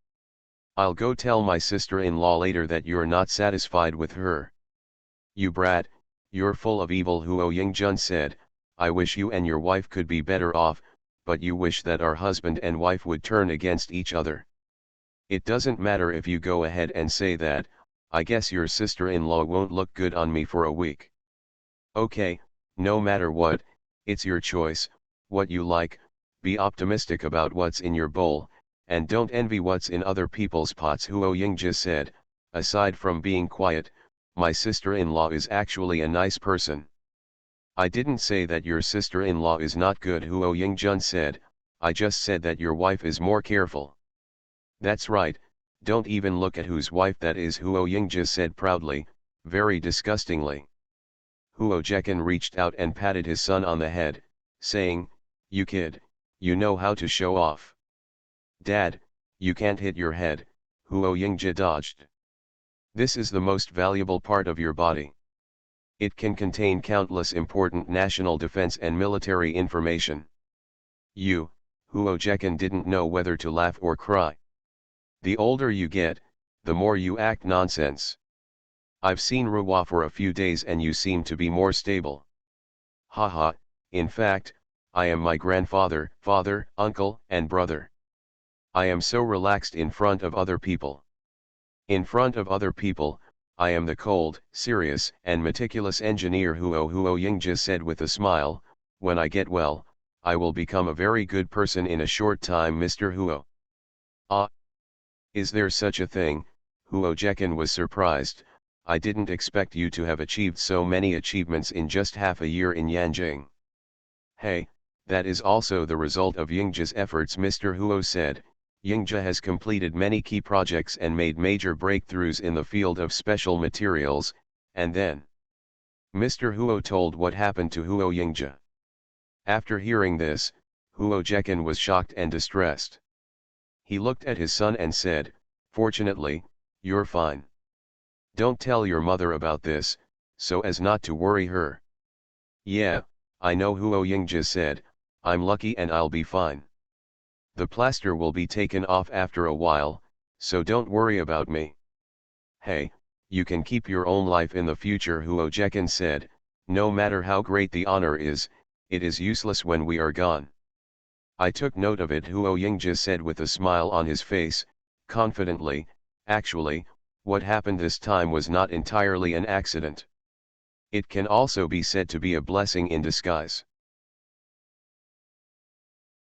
"I'll go tell my sister-in-law later that you're not satisfied with her." You brat, you're full of evil, Huo Yingjun said. I wish you and your wife could be better off, but you wish that our husband and wife would turn against each other. It doesn't matter if you go ahead and say that. I guess your sister-in-law won't look good on me for a week. Okay, no matter what, it's your choice, what you like, be optimistic about what's in your bowl, and don't envy what's in other people's pots, Huo Yingji said. Aside from being quiet, my sister-in-law is actually a nice person. I didn't say that your sister-in-law is not good, Huo Yingjun said. I just said that your wife is more careful. That's right, don't even look at whose wife that is, Huo Yingji said proudly, very disgustingly. Huo Jekan reached out and patted his son on the head, saying, "You kid, you know how to show off." "Dad, you can't hit your head," Huo Yingji dodged. "This is the most valuable part of your body. It can contain countless important national defense and military information." Huo Jekan didn't know whether to laugh or cry. "The older you get, the more you act nonsense. I've seen Ruwa for a few days and you seem to be more stable." "Haha, in fact, I am my grandfather, father, uncle, and brother. I am so relaxed in front of other people. In front of other people, I am the cold, serious, and meticulous engineer," Huo Yingji said with a smile. "When I get well, I will become a very good person in a short time, Mr. Huo." "Ah, is there such a thing?" Huo Jekan was surprised. "I didn't expect you to have achieved so many achievements in just half a year in Yanjing." "Hey, that is also the result of Yingji's efforts," Mr. Huo said. "Yingji has completed many key projects and made major breakthroughs in the field of special materials, and then..." Mr. Huo told what happened to Huo Yingji. After hearing this, Huo Jekan was shocked and distressed. He looked at his son and said, "Fortunately, you're fine. Don't tell your mother about this, so as not to worry her." "Yeah, I know," Huo Yingji said. "I'm lucky and I'll be fine. The plaster will be taken off after a while, so don't worry about me." "Hey, you can keep your own life in the future," Huo Jekan said. "No matter how great the honor is, it is useless when we are gone." "I took note of it," Huo Yingji said with a smile on his face, confidently. "Actually, what happened this time was not entirely an accident. It can also be said to be a blessing in disguise."